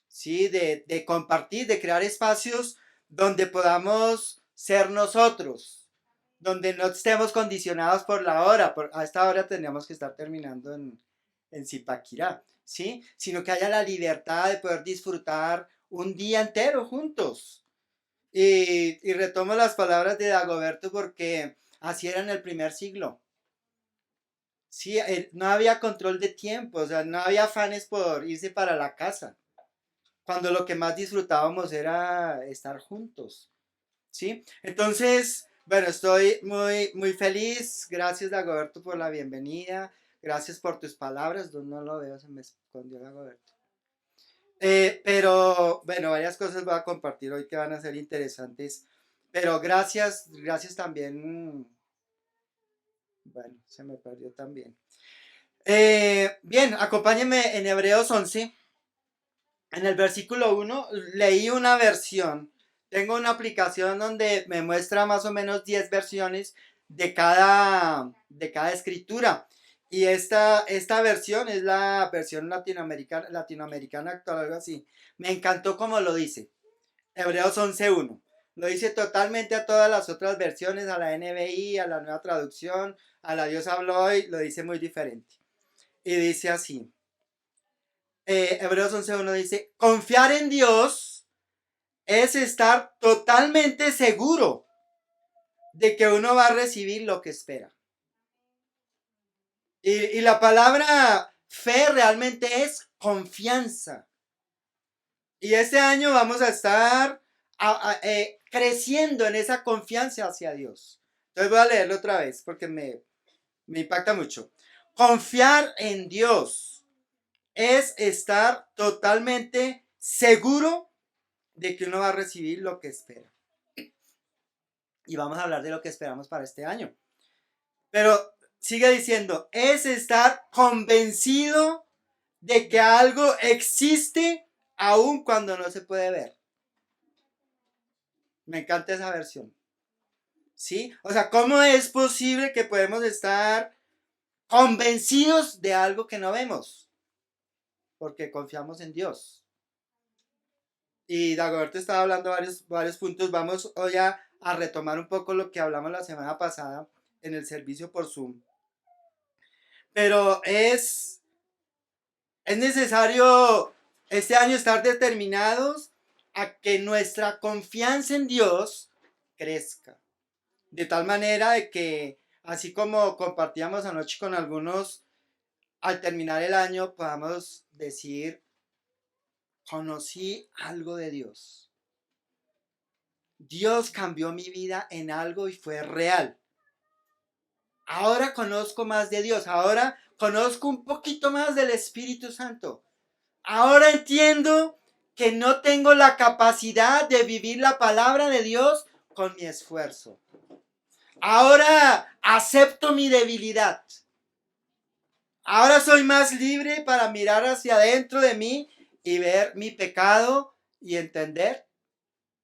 Speaker 6: ¿Sí? De compartir, de crear espacios donde podamos ser nosotros, donde no estemos condicionados por la hora. A esta hora tenemos que estar terminando en Zipaquirá, ¿sí? Sino que haya la libertad de poder disfrutar un día entero juntos. Y retomo las palabras de Dagoberto porque así era en el primer siglo. Sí, no había control de tiempo, o sea, no había afanes por irse para la casa, cuando lo que más disfrutábamos era estar juntos. ¿sí? Entonces, bueno, estoy muy feliz. Gracias, Dagoberto, por la bienvenida. Gracias por tus palabras. No lo veo, se me escondió Dagoberto. Pero, bueno, varias cosas voy a compartir hoy que van a ser interesantes. Pero gracias también. Bueno, se me perdió también. Bien, acompáñenme en Hebreos 11. En el versículo 1 leí una versión. Tengo una aplicación donde me muestra más o menos 10 versiones de cada escritura. Y esta versión es la versión latinoamericana actual, algo así. Me encantó como lo dice. Hebreos 11:1. Lo dice totalmente a todas las otras versiones, a la NBI, a la Nueva Traducción, a la Dios habló hoy, lo dice muy diferente. Y dice así. Hebreos 11:1 dice, confiar en Dios es estar totalmente seguro de que uno va a recibir lo que espera. Y la palabra fe realmente es confianza. Y este año vamos a estar creciendo en esa confianza hacia Dios. Entonces voy a leerlo otra vez porque me impacta mucho. Confiar en Dios es estar totalmente seguro de que uno va a recibir lo que espera. Y vamos a hablar de lo que esperamos para este año. Pero sigue diciendo, es estar convencido de que algo existe aun cuando no se puede ver. Me encanta esa versión. ¿Sí? O sea, ¿cómo es posible que podemos estar convencidos de algo que no vemos? Porque confiamos en Dios. Y Dagoberto estaba hablando varios puntos. Vamos hoy a retomar un poco lo que hablamos la semana pasada en el servicio por Zoom. Pero es necesario este año estar determinados a que nuestra confianza en Dios crezca. De tal manera de que, así como compartíamos anoche con algunos, al terminar el año podamos decir, conocí algo de Dios. Dios cambió mi vida en algo y fue real. Ahora conozco más de Dios. Ahora conozco un poquito más del Espíritu Santo. Ahora entiendo que no tengo la capacidad de vivir la palabra de Dios con mi esfuerzo. Ahora acepto mi debilidad. Ahora soy más libre para mirar hacia adentro de mí y ver mi pecado y entender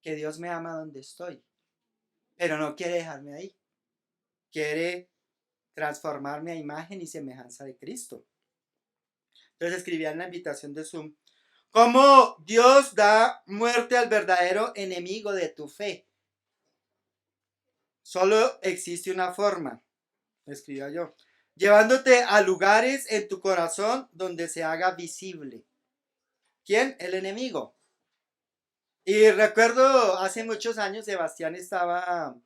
Speaker 6: que Dios me ama donde estoy. Pero no quiere dejarme ahí. Quiere transformarme a imagen y semejanza de Cristo. Entonces escribía en la invitación de Zoom, ¿cómo Dios da muerte al verdadero enemigo de tu fe? Solo existe una forma, escribía yo, llevándote a lugares en tu corazón donde se haga visible. ¿Quién? El enemigo. Y recuerdo hace muchos años, Sebastián estaba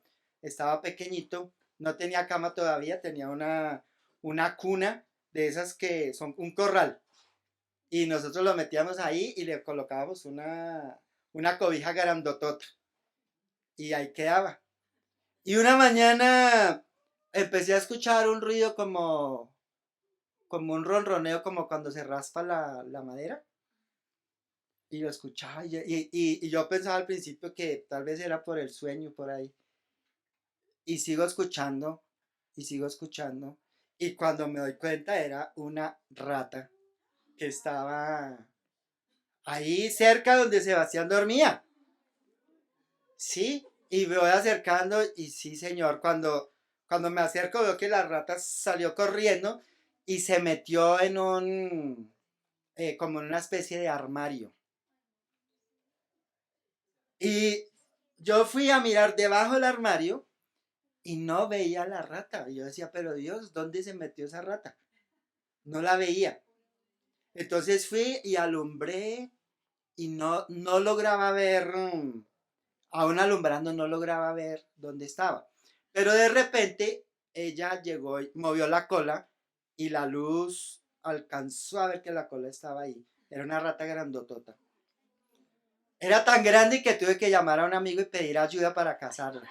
Speaker 6: pequeñito, no tenía cama todavía, tenía una cuna de esas que son un corral. Y nosotros lo metíamos ahí y le colocábamos una cobija grandotota. Y ahí quedaba. Y una mañana empecé a escuchar un ruido como un ronroneo, como cuando se raspa la madera. Y lo escuchaba y yo pensaba al principio que tal vez era por el sueño, por ahí. Y sigo escuchando, y sigo escuchando. Y cuando me doy cuenta era una rata que estaba ahí cerca donde Sebastián dormía. Sí, y me voy acercando y sí, señor, cuando me acerco veo que la rata salió corriendo y se metió en como en una especie de armario. Y yo fui a mirar debajo del armario y no veía la rata. Y yo decía, pero Dios, ¿dónde se metió esa rata? No la veía. Entonces fui y alumbré y no lograba ver, aún alumbrando no lograba ver dónde estaba. Pero de repente ella llegó y movió la cola y la luz alcanzó a ver que la cola estaba ahí. Era una rata grandotota. Era tan grande que tuve que llamar a un amigo y pedir ayuda para cazarla.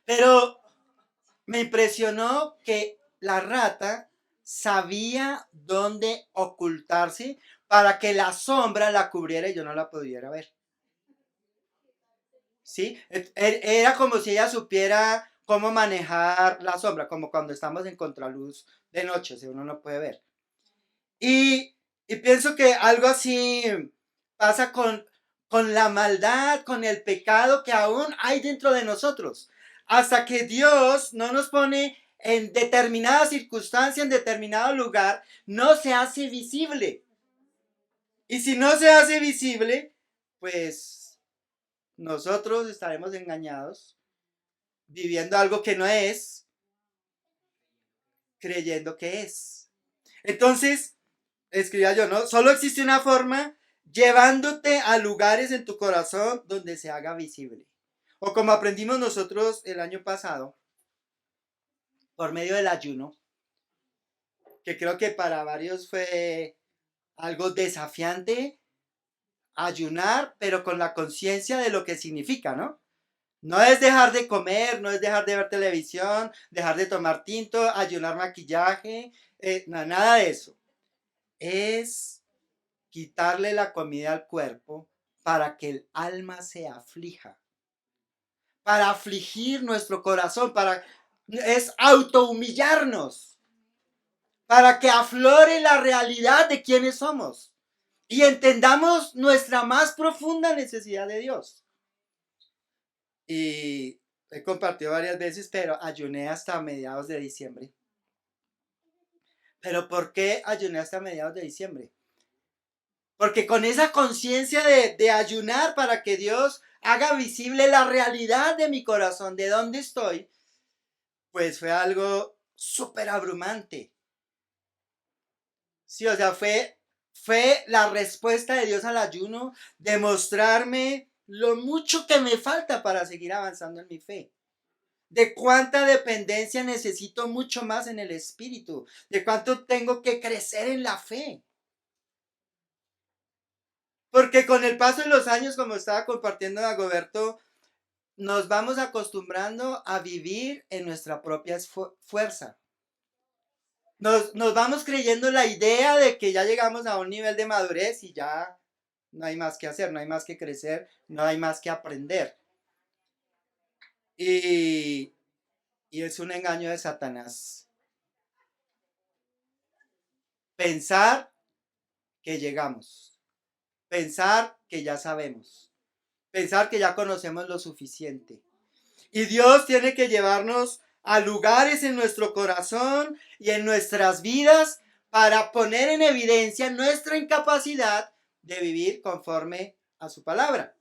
Speaker 6: Pero me impresionó que la rata sabía dónde ocultarse para que la sombra la cubriera y yo no la pudiera ver. ¿Sí? Era como si ella supiera cómo manejar la sombra, como cuando estamos en contraluz de noche, si uno no puede ver. Y pienso que algo así pasa con la maldad, con el pecado que aún hay dentro de nosotros. Hasta que Dios no nos pone en determinada circunstancia, en determinado lugar, no se hace visible. Y si no se hace visible, pues nosotros estaremos engañados, viviendo algo que no es, creyendo que es. Entonces, escribía yo, ¿no? Solo existe una forma, llevándote a lugares en tu corazón donde se haga visible. O como aprendimos nosotros el año pasado, por medio del ayuno, que creo que para varios fue algo desafiante, ayunar, pero con la conciencia de lo que significa, ¿no? No es dejar de comer, no es dejar de ver televisión, dejar de tomar tinto, ayunar maquillaje, nada de eso. Es quitarle la comida al cuerpo para que el alma se aflija, para afligir nuestro corazón, es autohumillarnos, para que aflore la realidad de quiénes somos y entendamos nuestra más profunda necesidad de Dios. Y he compartido varias veces, pero ayuné hasta mediados de diciembre. ¿Pero por qué ayuné hasta mediados de diciembre? Porque con esa conciencia de ayunar para que Dios haga visible la realidad de mi corazón, de dónde estoy, pues fue algo súper abrumante. Sí, o sea, fue la respuesta de Dios al ayuno, demostrarme lo mucho que me falta para seguir avanzando en mi fe. De cuánta dependencia necesito mucho más en el espíritu, de cuánto tengo que crecer en la fe. Porque con el paso de los años, como estaba compartiendo Dagoberto, nos vamos acostumbrando a vivir en nuestra propia fuerza. Nos vamos creyendo la idea de que ya llegamos a un nivel de madurez y ya no hay más que hacer, no hay más que crecer, no hay más que aprender. Y es un engaño de Satanás. Pensar que llegamos. Pensar que ya sabemos. Pensar que ya conocemos lo suficiente. Y Dios tiene que llevarnos a lugares en nuestro corazón y en nuestras vidas para poner en evidencia nuestra incapacidad de vivir conforme a su palabra.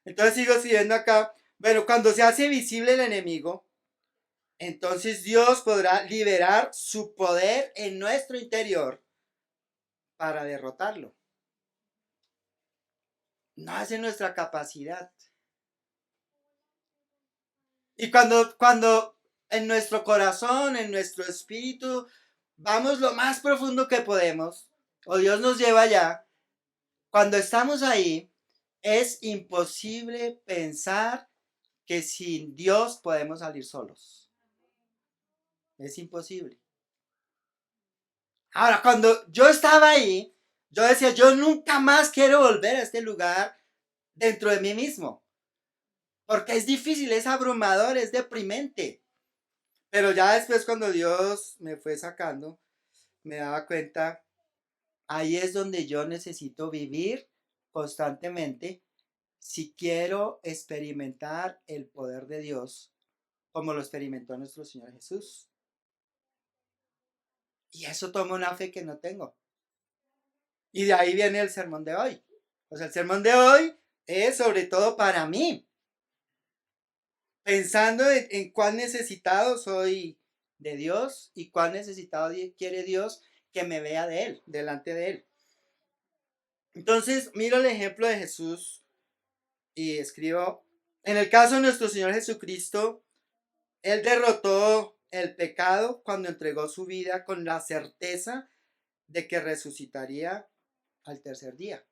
Speaker 6: Entonces sigo siguiendo acá. Bueno, cuando se hace visible el enemigo, entonces Dios podrá liberar su poder en nuestro interior para derrotarlo. No es en nuestra capacidad. Y cuando en nuestro corazón, en nuestro espíritu, vamos lo más profundo que podemos, o Dios nos lleva allá, cuando estamos ahí, es imposible pensar que sin Dios podemos salir solos. Es imposible. Ahora, cuando yo estaba ahí, yo decía, yo nunca más quiero volver a este lugar dentro de mí mismo. Porque es difícil, es abrumador, es deprimente. Pero ya después cuando Dios me fue sacando, me daba cuenta, ahí es donde yo necesito vivir constantemente si quiero experimentar el poder de Dios como lo experimentó nuestro Señor Jesús. Y eso toma una fe que no tengo. Y de ahí viene el sermón de hoy. O sea, el sermón de hoy es sobre todo para mí. Pensando en cuán necesitado soy de Dios y cuán necesitado quiere Dios que me vea de Él, delante de Él. Entonces, miro el ejemplo de Jesús y escribo, en el caso de nuestro Señor Jesucristo, Él derrotó el pecado cuando entregó su vida con la certeza de que resucitaría al tercer día.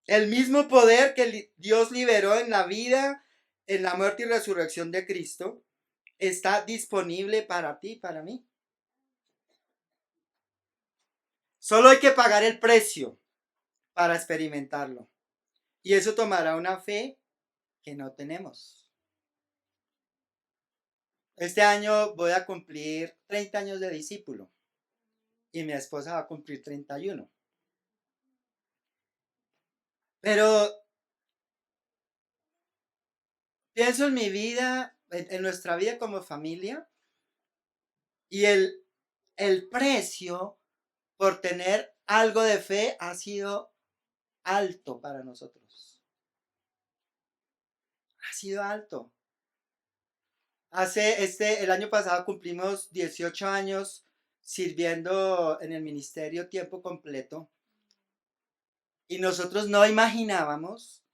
Speaker 6: El mismo poder que Dios liberó en la vida, en la muerte y resurrección de Cristo, está disponible para ti y para mí. Solo hay que pagar el precio para experimentarlo. Y eso tomará una fe que no tenemos. Este año voy a cumplir 30 años de discípulo y mi esposa va a cumplir 31. Pero pienso en mi vida, en nuestra vida como familia, y el precio por tener algo de fe ha sido alto para nosotros. Ha sido alto. El año pasado cumplimos 18 años sirviendo en el ministerio tiempo completo. Y nosotros no imaginábamos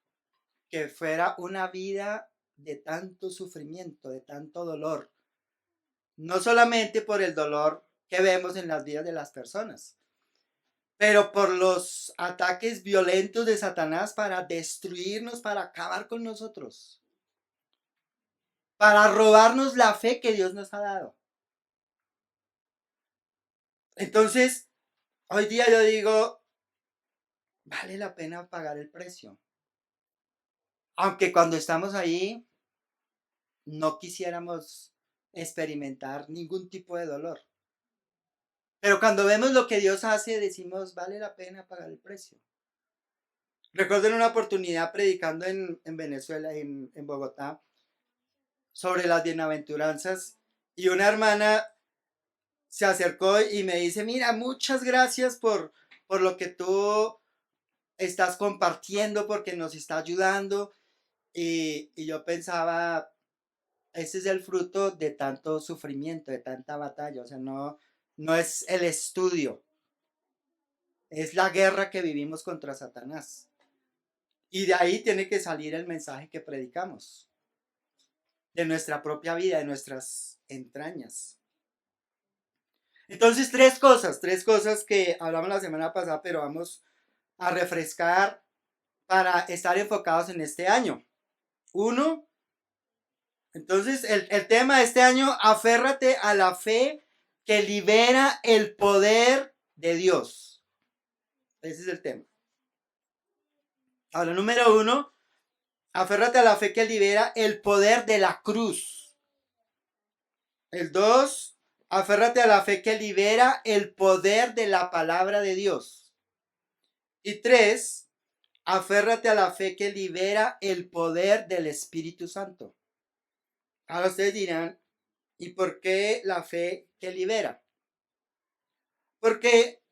Speaker 6: que fuera una vida de tanto sufrimiento, de tanto dolor. No solamente por el dolor que vemos en las vidas de las personas, pero por los ataques violentos de Satanás para destruirnos, para acabar con nosotros, para robarnos la fe que Dios nos ha dado. Entonces, hoy día yo digo, vale la pena pagar el precio. Aunque cuando estamos ahí, no quisiéramos experimentar ningún tipo de dolor. Pero cuando vemos lo que Dios hace, decimos, vale la pena pagar el precio. Recuerdo en una oportunidad predicando en Venezuela, en Bogotá, sobre las bienaventuranzas, y una hermana se acercó y me dice, mira, muchas gracias por lo que tú estás compartiendo, porque nos está ayudando. Y yo pensaba, este es el fruto de tanto sufrimiento, de tanta batalla. O sea, no es el estudio, es la guerra que vivimos contra Satanás. Y de ahí tiene que salir el mensaje que predicamos, de nuestra propia vida, de nuestras entrañas. Entonces, tres cosas que hablamos la semana pasada, pero vamos a refrescar para estar enfocados en este año. Uno, entonces el tema de este año, aférrate a la fe que libera el poder de Dios. Ese es el tema. Ahora, número 1, aférrate a la fe que libera el poder de la cruz. El 2, aférrate a la fe que libera el poder de la palabra de Dios. Y 3, aférrate a la fe que libera el poder del Espíritu Santo. Ahora ustedes dirán, ¿y por qué la fe que libera? Porque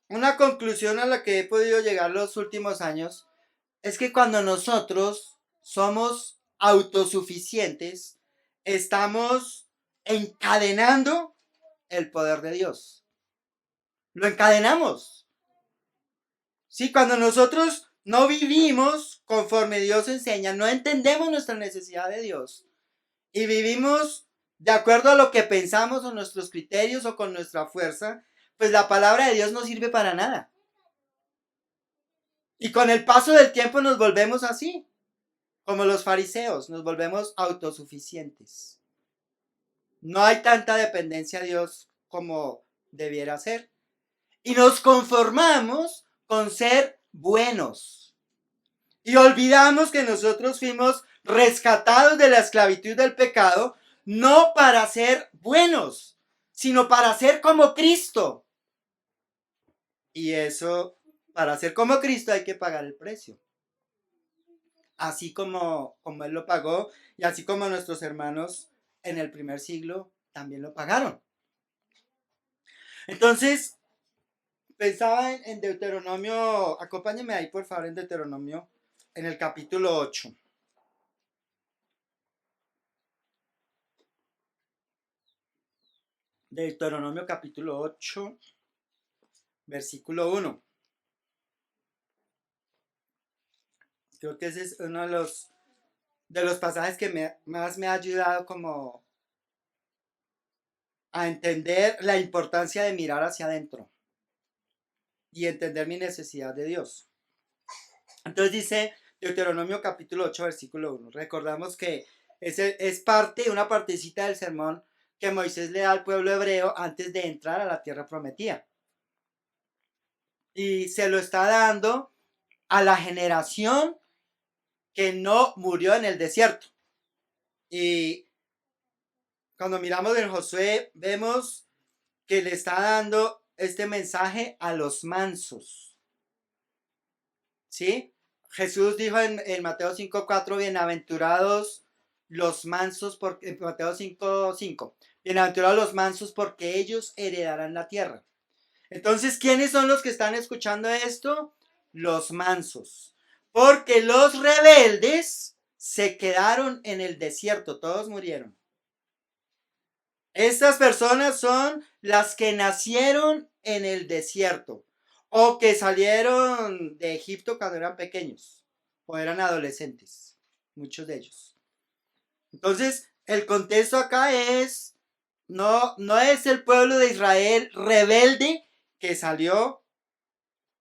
Speaker 6: una conclusión a la que he podido llegar los últimos años es que cuando nosotros somos autosuficientes, estamos encadenando el poder de Dios. Lo encadenamos. Sí, cuando nosotros no vivimos conforme Dios enseña, no entendemos nuestra necesidad de Dios y vivimos de acuerdo a lo que pensamos o nuestros criterios o con nuestra fuerza, pues la palabra de Dios no sirve para nada. Y con el paso del tiempo nos volvemos así, como los fariseos, nos volvemos autosuficientes. No hay tanta dependencia a Dios como debiera ser. Y nos conformamos con ser buenos. Y olvidamos que nosotros fuimos rescatados de la esclavitud del pecado, no para ser buenos, sino para ser como Cristo. Y eso, para ser como Cristo hay que pagar el precio. Así como Él lo pagó y así como nuestros hermanos en el primer siglo también lo pagaron. Entonces, pensaba en Deuteronomio, acompáñenme ahí por favor en Deuteronomio, en el capítulo 8. Deuteronomio capítulo 8, versículo 1. Creo que ese es uno de los pasajes que más me ha ayudado como a entender la importancia de mirar hacia adentro y entender mi necesidad de Dios. Entonces dice Deuteronomio capítulo 8, versículo 1. Recordamos que es parte, una partecita del sermón que Moisés le da al pueblo hebreo antes de entrar a la tierra prometida. Y se lo está dando a la generación que no murió en el desierto. Y cuando miramos en Josué, vemos que le está dando este mensaje a los mansos. ¿Sí? Jesús dijo en Mateo 5:4, bienaventurados los mansos, porque en Mateo 5:5, bienaventurados los mansos porque ellos heredarán la tierra. Entonces, ¿quiénes son los que están escuchando esto? Los mansos. Porque los rebeldes se quedaron en el desierto, todos murieron. Estas personas son las que nacieron en el desierto o que salieron de Egipto cuando eran pequeños o eran adolescentes, muchos de ellos. Entonces, el contexto acá es, no es el pueblo de Israel rebelde que salió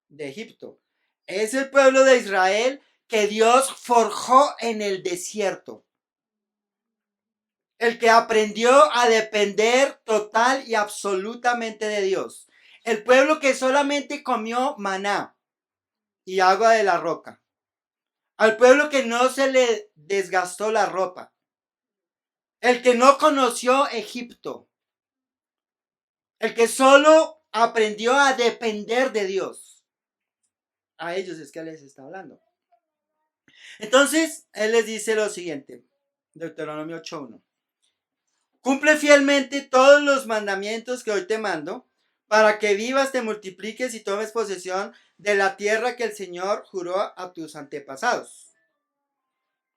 Speaker 6: de Egipto. Es el pueblo de Israel que Dios forjó en el desierto. El que aprendió a depender total y absolutamente de Dios. El pueblo que solamente comió maná y agua de la roca. Al pueblo que no se le desgastó la ropa. El que no conoció Egipto. El que solo aprendió a depender de Dios. A ellos es que les está hablando. Entonces, él les dice lo siguiente. Deuteronomio 8:1. Cumple fielmente todos los mandamientos que hoy te mando, para que vivas, te multipliques y tomes posesión de la tierra que el Señor juró a tus antepasados.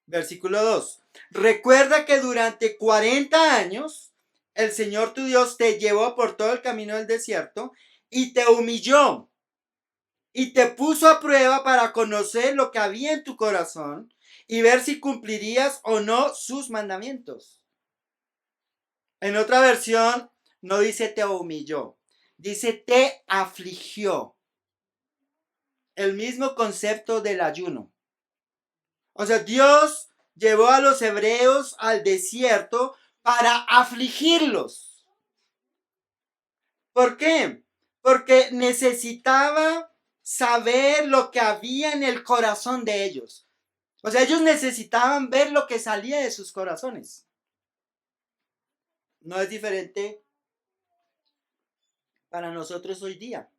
Speaker 6: Versículo 2. Recuerda que durante 40 años el Señor tu Dios te llevó por todo el camino del desierto y te humilló y te puso a prueba para conocer lo que había en tu corazón y ver si cumplirías o no sus mandamientos. En otra versión no dice te humilló, dice te afligió. El mismo concepto del ayuno. O sea, Dios llevó a los hebreos al desierto para afligirlos. ¿Por qué? Porque necesitaba saber lo que había en el corazón de ellos. O sea, ellos necesitaban ver lo que salía de sus corazones. No es diferente para nosotros hoy día.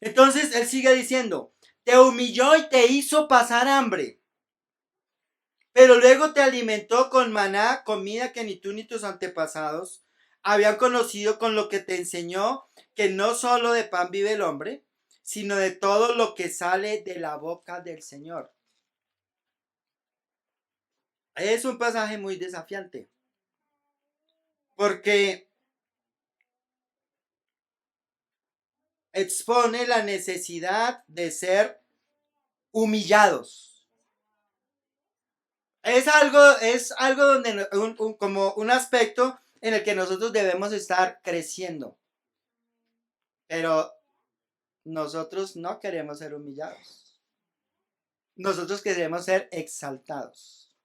Speaker 6: Entonces él sigue diciendo, te humilló y te hizo pasar hambre, pero luego te alimentó con maná, comida que ni tú ni tus antepasados habían conocido, con lo que te enseñó que no solo de pan vive el hombre, sino de todo lo que sale de la boca del Señor. Es un pasaje muy desafiante. Porque expone la necesidad de ser humillados. Es algo donde como un aspecto en el que nosotros debemos estar creciendo. Pero nosotros no queremos ser humillados. Nosotros queremos ser exaltados.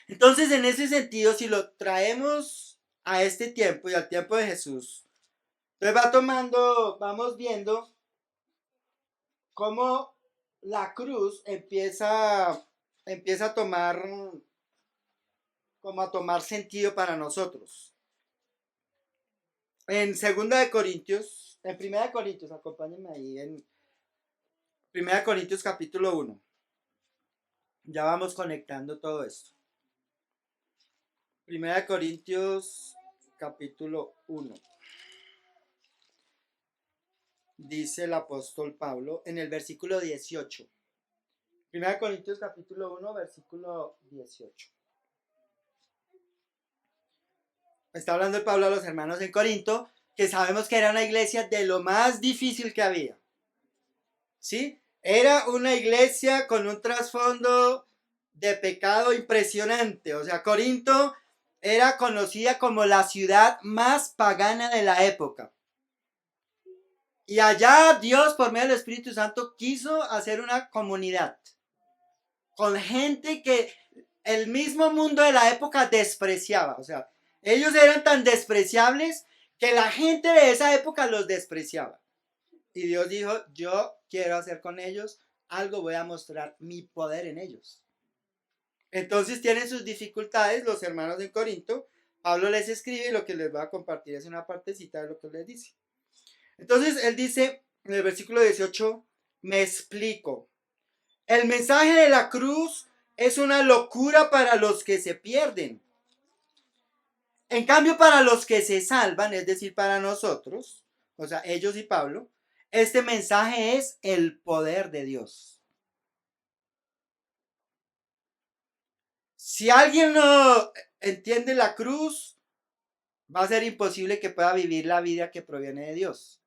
Speaker 6: Entonces, en ese sentido, si lo traemos a este tiempo y al tiempo de Jesús, entonces vamos viendo cómo la cruz empieza a tomar sentido para nosotros. En 1 Corintios, acompáñenme ahí, en 1 Corintios capítulo 1. Ya vamos conectando todo esto. 1 Corintios capítulo 1. Dice el apóstol Pablo en el versículo 18. 1 Corintios capítulo 1, versículo 18. Está hablando el Pablo a los hermanos en Corinto, que sabemos que era una iglesia de lo más difícil que había. ¿Sí? Era una iglesia con un trasfondo de pecado impresionante. O sea, Corinto era conocida como la ciudad más pagana de la época. Y allá Dios, por medio del Espíritu Santo, quiso hacer una comunidad con gente que el mismo mundo de la época despreciaba. O sea, ellos eran tan despreciables que la gente de esa época los despreciaba. Y Dios dijo, yo quiero hacer con ellos algo, voy a mostrar mi poder en ellos. Entonces tienen sus dificultades los hermanos en Corinto. Pablo les escribe y lo que les voy a compartir es una partecita de lo que les dice. Entonces él dice en el versículo 18, me explico. El mensaje de la cruz es una locura para los que se pierden. En cambio, para los que se salvan, es decir, para nosotros, o sea, ellos y Pablo, este mensaje es el poder de Dios. Si alguien no entiende la cruz, va a ser imposible que pueda vivir la vida que proviene de Dios.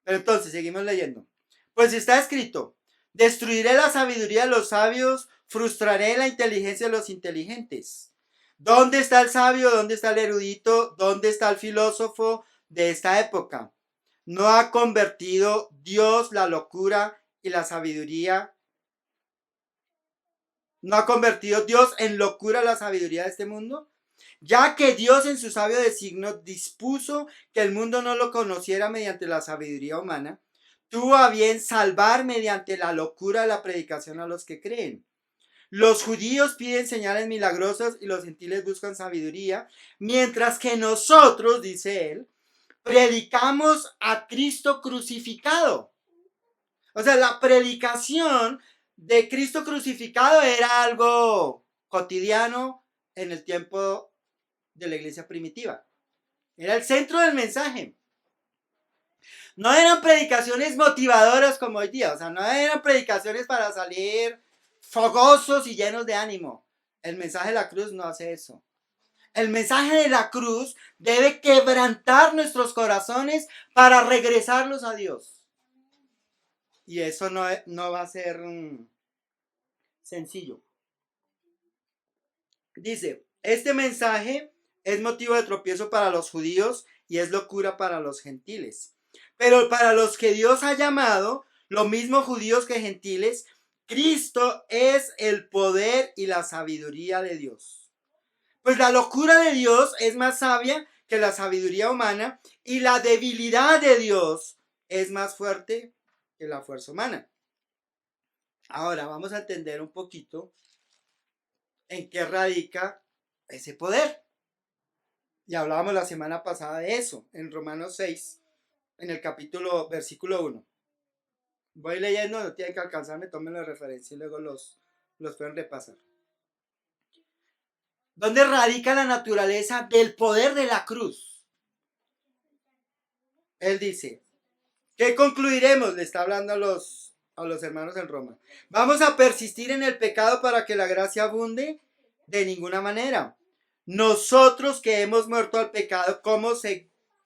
Speaker 6: Pero entonces, seguimos leyendo. Pues está escrito, destruiré la sabiduría de los sabios, frustraré la inteligencia de los inteligentes. ¿Dónde está el sabio? ¿Dónde está el erudito? ¿Dónde está el filósofo de esta época? ¿No ha convertido Dios la locura y la sabiduría? ¿No ha convertido Dios en locura la sabiduría de este mundo? Ya que Dios en su sabio designio dispuso que el mundo no lo conociera mediante la sabiduría humana, tuvo a bien salvar mediante la locura de la predicación a los que creen. Los judíos piden señales milagrosas y los gentiles buscan sabiduría, mientras que nosotros, dice él, predicamos a Cristo crucificado. O sea, la predicación de Cristo crucificado era algo cotidiano en el tiempo de la iglesia primitiva. Era el centro del mensaje. No eran predicaciones motivadoras como hoy día. O sea, no eran predicaciones para salir fogosos y llenos de ánimo. El mensaje de la cruz no hace eso. El mensaje de la cruz debe quebrantar nuestros corazones para regresarlos a Dios. Y eso no va a ser sencillo. Dice, este mensaje es motivo de tropiezo para los judíos y es locura para los gentiles. Pero para los que Dios ha llamado, lo mismo judíos que gentiles, Cristo es el poder y la sabiduría de Dios. Pues la locura de Dios es más sabia que la sabiduría humana y la debilidad de Dios es más fuerte que la fuerza humana. Ahora vamos a entender un poquito en qué radica ese poder. Y hablábamos la semana pasada de eso, en Romanos 6, en el versículo 1. Voy leyendo, no tienen que alcanzarme, tomen la referencia y luego los pueden repasar. ¿Dónde radica la naturaleza del poder de la cruz? Él dice, ¿qué concluiremos? Le está hablando a los hermanos en Roma. ¿Vamos a persistir en el pecado para que la gracia abunde? De ninguna manera. Nosotros que hemos muerto al pecado, ¿cómo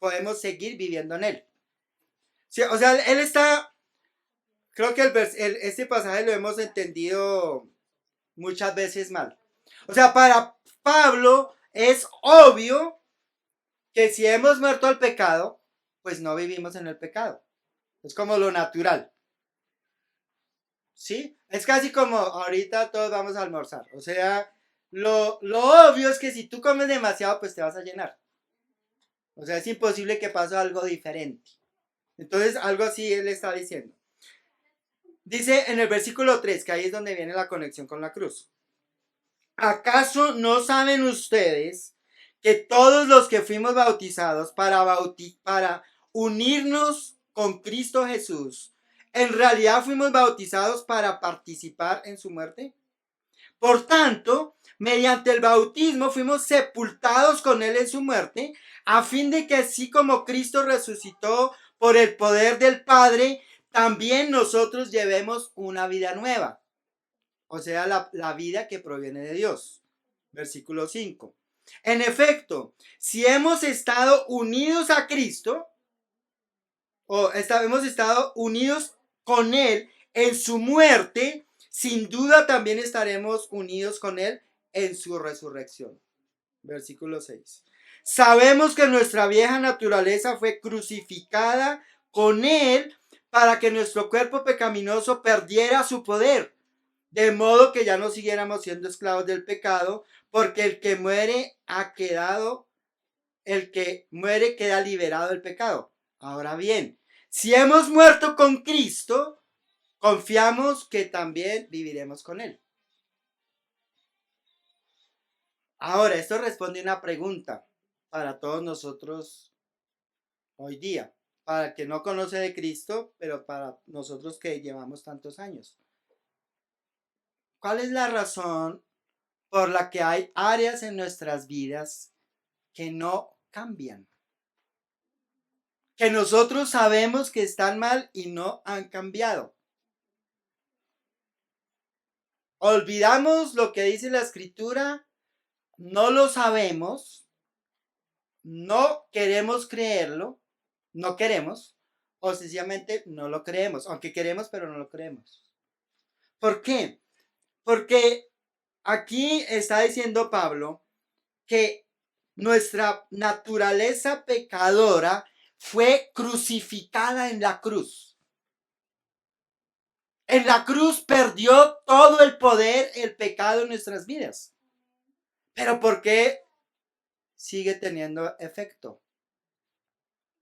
Speaker 6: podemos seguir viviendo en él? Sí, o sea, él está, creo que este pasaje lo hemos entendido muchas veces mal. O sea, para Pablo es obvio que si hemos muerto al pecado, pues no vivimos en el pecado. Es como lo natural. ¿Sí? Es casi como ahorita todos vamos a almorzar. O sea, lo obvio es que si tú comes demasiado, pues te vas a llenar. O sea, es imposible que pase algo diferente. Entonces, algo así él está diciendo. Dice en el versículo 3, que ahí es donde viene la conexión con la cruz. ¿Acaso no saben ustedes que todos los que fuimos bautizados para unirnos con Cristo Jesús, en realidad fuimos bautizados para participar en su muerte? Por tanto, mediante el bautismo fuimos sepultados con él en su muerte, a fin de que así como Cristo resucitó por el poder del Padre, también nosotros llevemos una vida nueva. O sea, la vida que proviene de Dios. Versículo 5. En efecto, si hemos estado unidos a Cristo, hemos estado unidos con él en su muerte, sin duda también estaremos unidos con Él en su resurrección. Versículo 6. Sabemos que nuestra vieja naturaleza fue crucificada con Él para que nuestro cuerpo pecaminoso perdiera su poder, de modo que ya no siguiéramos siendo esclavos del pecado, porque el que muere queda liberado del pecado. Ahora bien, si hemos muerto con Cristo, confiamos que también viviremos con Él. Ahora, esto responde a una pregunta para todos nosotros hoy día, para el que no conoce de Cristo, pero para nosotros que llevamos tantos años. ¿Cuál es la razón por la que hay áreas en nuestras vidas que no cambian? Que nosotros sabemos que están mal y no han cambiado. Olvidamos lo que dice la Escritura, no lo sabemos, no queremos creerlo, no queremos, o sencillamente no lo creemos, aunque queremos pero no lo creemos. ¿Por qué? Porque aquí está diciendo Pablo que nuestra naturaleza pecadora fue crucificada en la cruz. En la cruz perdió todo el poder, el pecado en nuestras vidas. ¿Pero por qué sigue teniendo efecto?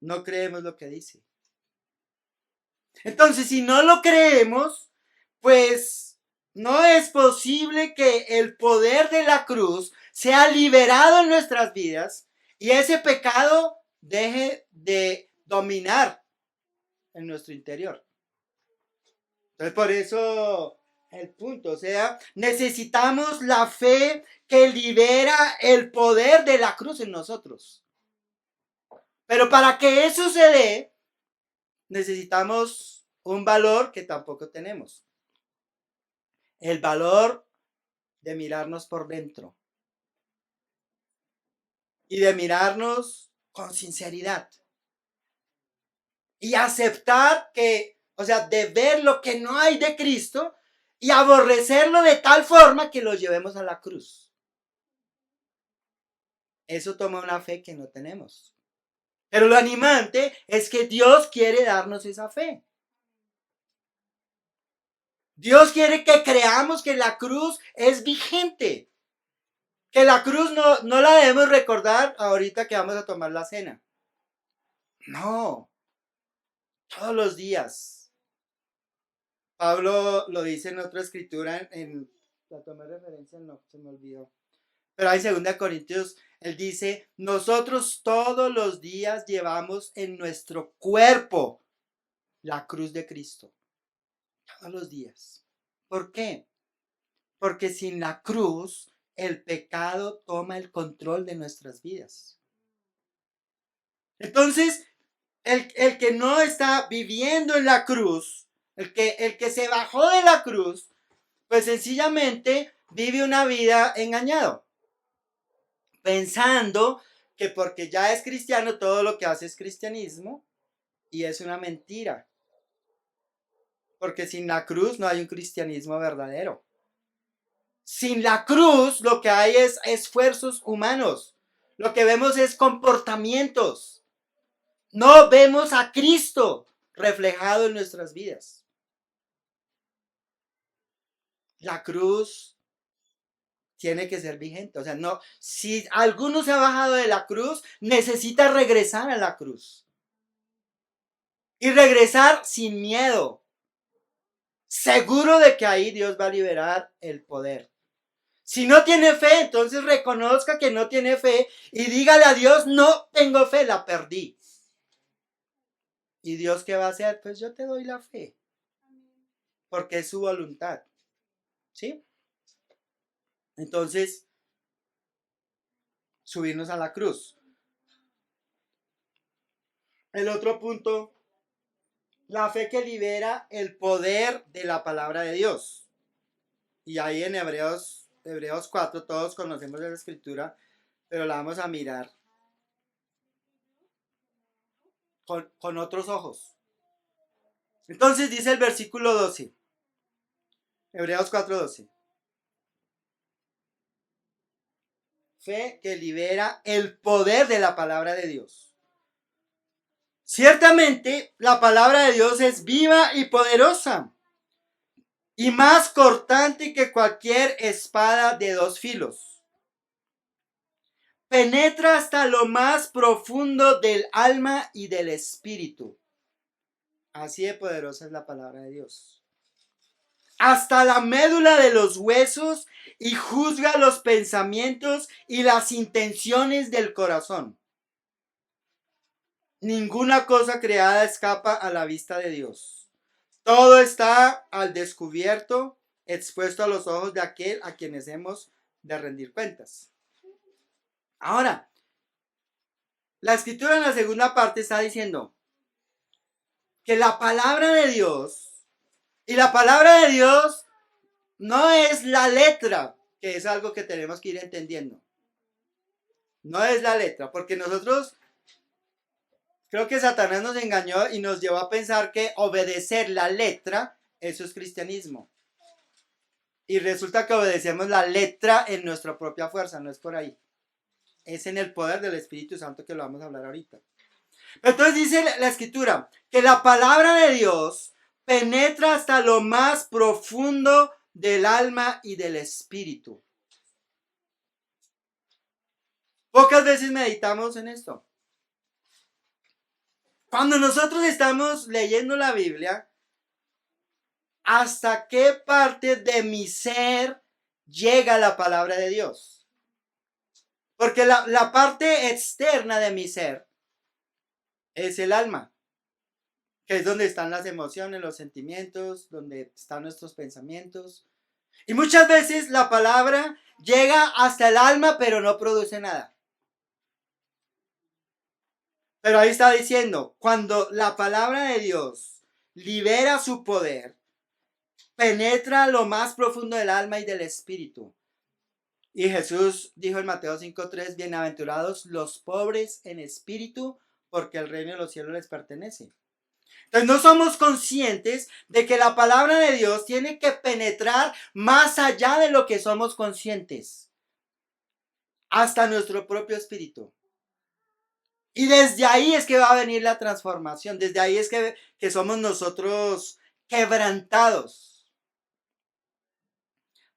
Speaker 6: No creemos lo que dice. Entonces, si no lo creemos, pues no es posible que el poder de la cruz sea liberado en nuestras vidas y ese pecado deje de dominar en nuestro interior. Entonces, por eso el punto, o sea, necesitamos la fe que libera el poder de la cruz en nosotros. Pero para que eso se dé, necesitamos un valor que tampoco tenemos. El valor de mirarnos por dentro. Y de mirarnos con sinceridad. Y aceptar que, o sea, de ver lo que no hay de Cristo y aborrecerlo de tal forma que lo llevemos a la cruz. Eso toma una fe que no tenemos. Pero lo animante es que Dios quiere darnos esa fe. Dios quiere que creamos que la cruz es vigente. Que la cruz no la debemos recordar ahorita que vamos a tomar la cena. No. Todos los días. Pablo lo dice en otra escritura, la tomé referencia, no, se me olvidó. Pero hay 2 Corintios, él dice, nosotros todos los días llevamos en nuestro cuerpo la cruz de Cristo. Todos los días. ¿Por qué? Porque sin la cruz, el pecado toma el control de nuestras vidas. Entonces, el que no está viviendo en la cruz, el que se bajó de la cruz, pues sencillamente vive una vida engañado. Pensando que porque ya es cristiano, todo lo que hace es cristianismo, y es una mentira. Porque sin la cruz no hay un cristianismo verdadero. Sin la cruz lo que hay es esfuerzos humanos. Lo que vemos es comportamientos. No vemos a Cristo reflejado en nuestras vidas. La cruz tiene que ser vigente. O sea, no, si alguno se ha bajado de la cruz, necesita regresar a la cruz. Y regresar sin miedo. Seguro de que ahí Dios va a liberar el poder. Si no tiene fe, entonces reconozca que no tiene fe y dígale a Dios, no tengo fe, la perdí. ¿Y Dios qué va a hacer? Pues yo te doy la fe. Porque es su voluntad. ¿Sí? Entonces, subirnos a la cruz. El otro punto, la fe que libera el poder de la palabra de Dios. Y ahí en Hebreos 4, todos conocemos la escritura, pero la vamos a mirar con otros ojos. Entonces dice el versículo 12. Hebreos 4:12. Fe que libera el poder de la palabra de Dios. Ciertamente, la palabra de Dios es viva y poderosa, y más cortante que cualquier espada de dos filos. Penetra hasta lo más profundo del alma y del espíritu. Así de poderosa es la palabra de Dios. Hasta la médula de los huesos, y juzga los pensamientos y las intenciones del corazón. Ninguna cosa creada escapa a la vista de Dios. Todo está al descubierto, expuesto a los ojos de aquel a quienes hemos de rendir cuentas. Ahora, la escritura en la segunda parte está diciendo que la palabra de Dios, y la palabra de Dios no es la letra, que es algo que tenemos que ir entendiendo. No es la letra, porque nosotros, creo que Satanás nos engañó y nos llevó a pensar que obedecer la letra, eso es cristianismo. Y resulta que obedecemos la letra en nuestra propia fuerza, no es por ahí. Es en el poder del Espíritu Santo, que lo vamos a hablar ahorita. Entonces dice la escritura que la palabra de Dios penetra hasta lo más profundo del alma y del espíritu. Pocas veces meditamos en esto. Cuando nosotros estamos leyendo la Biblia, ¿hasta qué parte de mi ser llega la palabra de Dios? Porque la parte externa de mi ser es el alma, que es donde están las emociones, los sentimientos, donde están nuestros pensamientos. Y muchas veces la palabra llega hasta el alma, pero no produce nada. Pero ahí está diciendo, cuando la palabra de Dios libera su poder, penetra lo más profundo del alma y del espíritu. Y Jesús dijo en Mateo 5:3, bienaventurados los pobres en espíritu, porque el reino de los cielos les pertenece. Entonces no somos conscientes de que la palabra de Dios tiene que penetrar más allá de lo que somos conscientes, hasta nuestro propio espíritu. Y desde ahí es que va a venir la transformación, desde ahí es que somos nosotros quebrantados.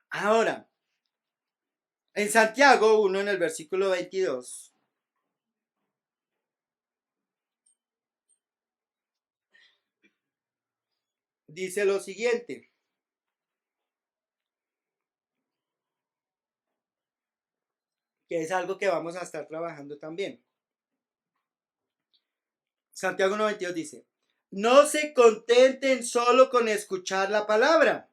Speaker 6: Ahora, en Santiago 1, en el versículo 22, dice lo siguiente. Que es algo que vamos a estar trabajando también. Santiago 1:22 dice, no se contenten solo con escuchar la palabra,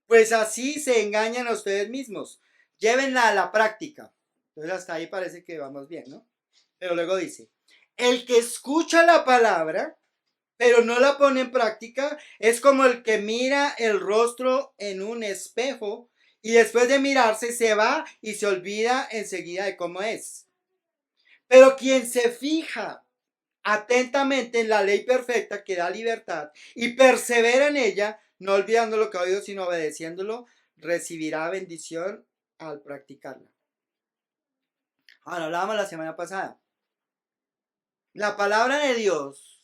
Speaker 6: pues así se engañan a ustedes mismos. Llévenla a la práctica. Entonces hasta ahí parece que vamos bien, ¿no? Pero luego dice, el que escucha la palabra, pero no la pone en práctica, es como el que mira el rostro en un espejo y después de mirarse se va y se olvida enseguida de cómo es. Pero quien se fija atentamente en la ley perfecta que da libertad y persevera en ella, no olvidando lo que ha oído, sino obedeciéndolo, recibirá bendición al practicarla. Ahora, hablábamos la semana pasada. La palabra de Dios,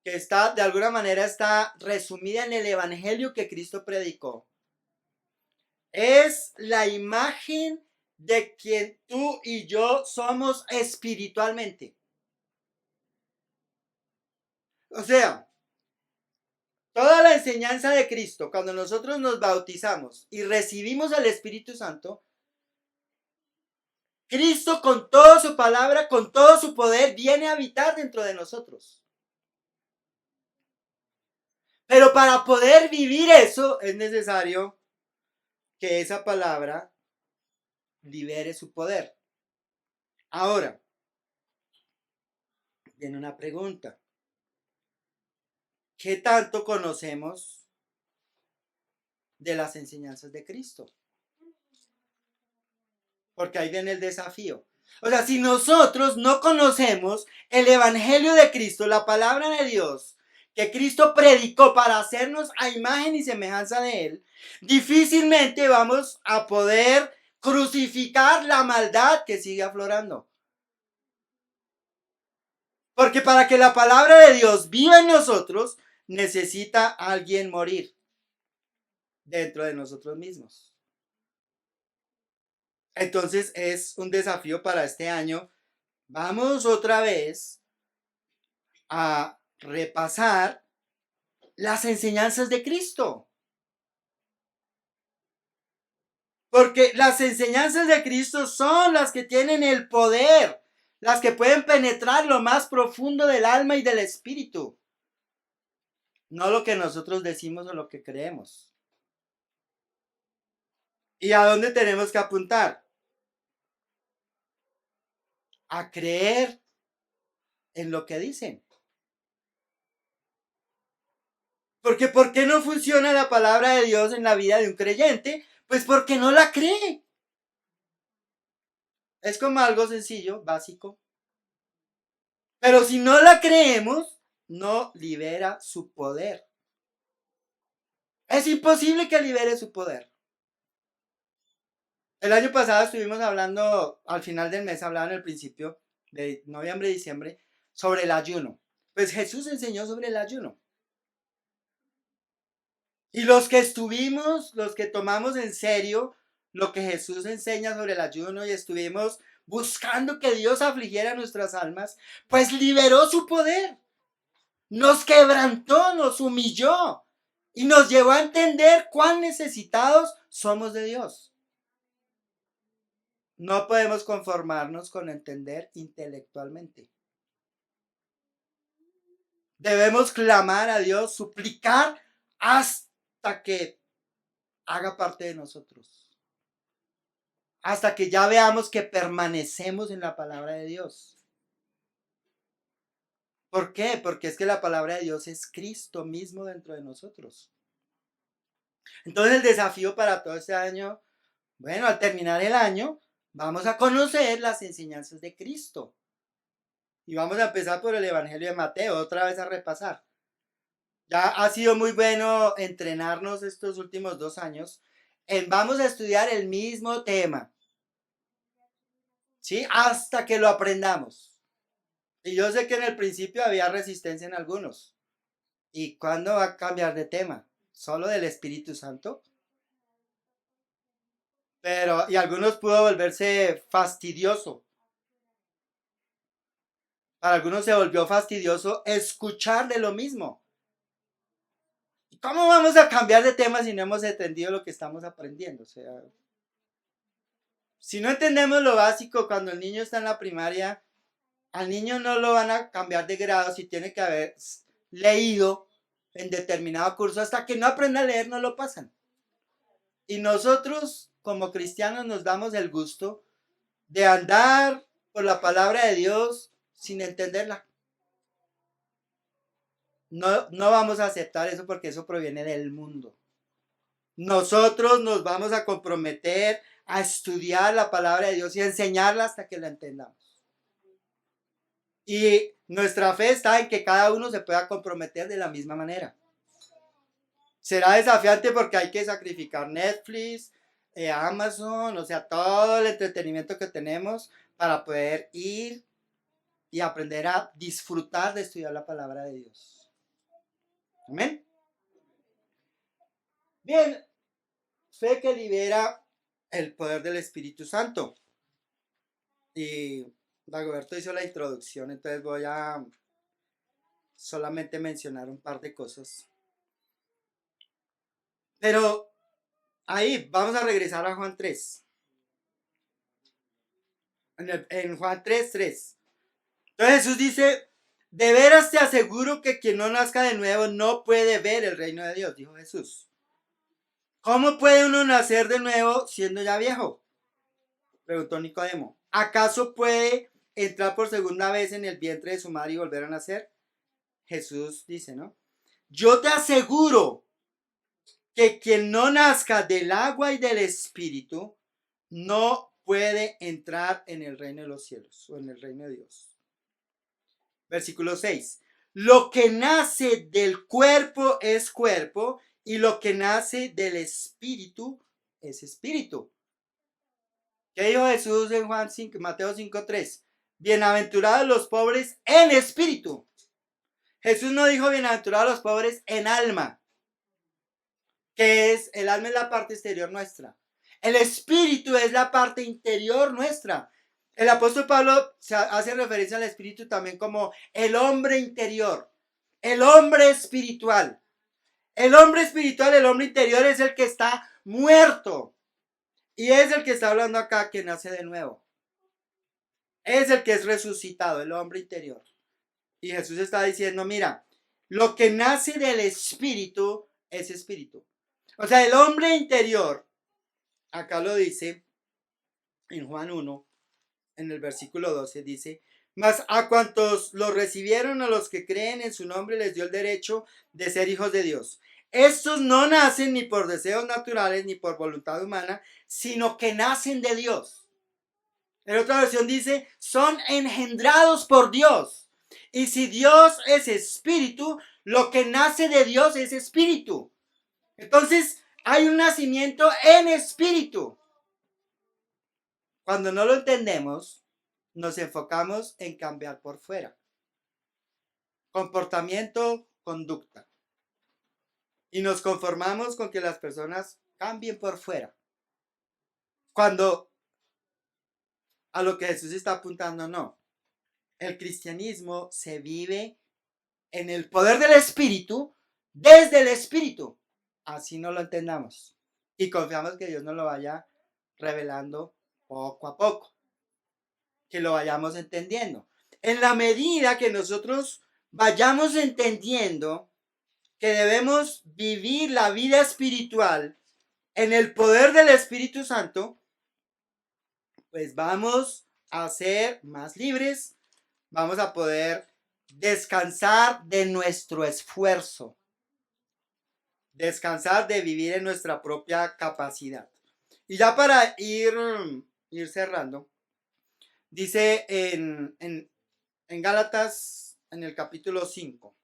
Speaker 6: que está, de alguna manera, está resumida en el evangelio que Cristo predicó, es la imagen de quien tú y yo somos espiritualmente. O sea, toda la enseñanza de Cristo, cuando nosotros nos bautizamos y recibimos el Espíritu Santo, Cristo con toda su palabra, con todo su poder, viene a habitar dentro de nosotros. Pero para poder vivir eso, es necesario que esa palabra libere su poder. Ahora, viene una pregunta. ¿Qué tanto conocemos de las enseñanzas de Cristo? Porque ahí viene el desafío. O sea, si nosotros no conocemos el evangelio de Cristo, la palabra de Dios, que Cristo predicó para hacernos a imagen y semejanza de Él, difícilmente vamos a poder crucificar la maldad que sigue aflorando. Porque para que la palabra de Dios viva en nosotros, necesita alguien morir dentro de nosotros mismos. Entonces es un desafío para este año. Vamos otra vez a repasar las enseñanzas de Cristo. Porque las enseñanzas de Cristo son las que tienen el poder, las que pueden penetrar lo más profundo del alma y del espíritu. No lo que nosotros decimos o lo que creemos. ¿Y a dónde tenemos que apuntar? A creer en lo que dicen. Porque ¿por qué no funciona la palabra de Dios en la vida de un creyente? Pues porque no la cree. Es como algo sencillo, básico. Pero si no la creemos, no libera su poder. Es imposible que libere su poder. El año pasado estuvimos hablando, al final del mes, hablaba en el principio de noviembre y diciembre, sobre el ayuno. Pues Jesús enseñó sobre el ayuno. Y los que tomamos en serio lo que Jesús enseña sobre el ayuno y estuvimos buscando que Dios afligiera nuestras almas, pues liberó su poder. Nos quebrantó, nos humilló y nos llevó a entender cuán necesitados somos de Dios. No podemos conformarnos con entender intelectualmente. Debemos clamar a Dios, suplicar hasta que haga parte de nosotros. Hasta que ya veamos que permanecemos en la palabra de Dios. ¿Por qué? Porque es que la palabra de Dios es Cristo mismo dentro de nosotros. Entonces el desafío para todo este año, bueno, al terminar el año, vamos a conocer las enseñanzas de Cristo. Y vamos a empezar por el Evangelio de Mateo, otra vez a repasar. Ya ha sido muy bueno entrenarnos estos últimos 2 años vamos a estudiar el mismo tema, ¿sí? Hasta que lo aprendamos. Y yo sé que en el principio había resistencia en algunos. ¿Y cuándo va a cambiar de tema? ¿Solo del Espíritu Santo? Y algunos pudo volverse fastidioso. Para algunos se volvió fastidioso escuchar de lo mismo. ¿Cómo vamos a cambiar de tema si no hemos entendido lo que estamos aprendiendo? O sea, si no entendemos lo básico cuando el niño está en la primaria, al niño no lo van a cambiar de grado si tiene que haber leído en determinado curso. Hasta que no aprenda a leer no lo pasan. Y nosotros como cristianos nos damos el gusto de andar por la palabra de Dios sin entenderla. No vamos a aceptar eso porque eso proviene del mundo. Nosotros nos vamos a comprometer a estudiar la palabra de Dios y a enseñarla hasta que la entendamos. Y nuestra fe está en que cada uno se pueda comprometer de la misma manera. Será desafiante porque hay que sacrificar Netflix, Amazon, o sea, todo el entretenimiento que tenemos para poder ir y aprender a disfrutar de estudiar la palabra de Dios. Amén. Bien, fe que libera el poder del Espíritu Santo. Y Dagoberto hizo la introducción, entonces voy a solamente mencionar un par de cosas. Pero ahí vamos a regresar a Juan 3. En Juan 3:3. Entonces Jesús dice: de veras te aseguro que quien no nazca de nuevo no puede ver el reino de Dios, dijo Jesús. ¿Cómo puede uno nacer de nuevo siendo ya viejo?, preguntó Nicodemo. ¿Acaso puede entrar por segunda vez en el vientre de su madre y volver a nacer? Jesús dice, ¿no? Yo te aseguro que quien no nazca del agua y del Espíritu no puede entrar en el reino de los cielos o en el reino de Dios. Versículo 6. lo que nace del cuerpo es cuerpo y lo que nace del espíritu es espíritu. ¿Qué dijo Jesús en Mateo 5:3? Bienaventurados los pobres en espíritu. Jesús no dijo bienaventurados los pobres en alma, que es, el alma es la parte exterior nuestra. El espíritu es la parte interior nuestra. El apóstol Pablo hace referencia al espíritu también como el hombre interior, el hombre espiritual. El hombre espiritual, el hombre interior es el que está muerto. Y es el que está hablando acá, que nace de nuevo. Es el que es resucitado, el hombre interior. Y Jesús está diciendo, mira, lo que nace del espíritu es espíritu. O sea, el hombre interior, acá lo dice en Juan 1, en el versículo 12, dice, mas a cuantos lo recibieron, a los que creen en su nombre, les dio el derecho de ser hijos de Dios. Estos no nacen ni por deseos naturales ni por voluntad humana, sino que nacen de Dios. En otra versión dice, son engendrados por Dios. Y si Dios es espíritu, lo que nace de Dios es espíritu. Entonces, hay un nacimiento en espíritu. Cuando no lo entendemos, nos enfocamos en cambiar por fuera. Comportamiento, conducta. Y nos conformamos con que las personas cambien por fuera. Cuando a lo que Jesús está apuntando, no. El cristianismo se vive en el poder del Espíritu, desde el Espíritu. Así no lo entendamos. Y confiamos que Dios nos lo vaya revelando poco a poco. Que lo vayamos entendiendo. En la medida que nosotros vayamos entendiendo que debemos vivir la vida espiritual en el poder del Espíritu Santo, pues vamos a ser más libres, vamos a poder descansar de nuestro esfuerzo, descansar de vivir en nuestra propia capacidad. Y ya para ir cerrando, dice en Gálatas, en el capítulo 5,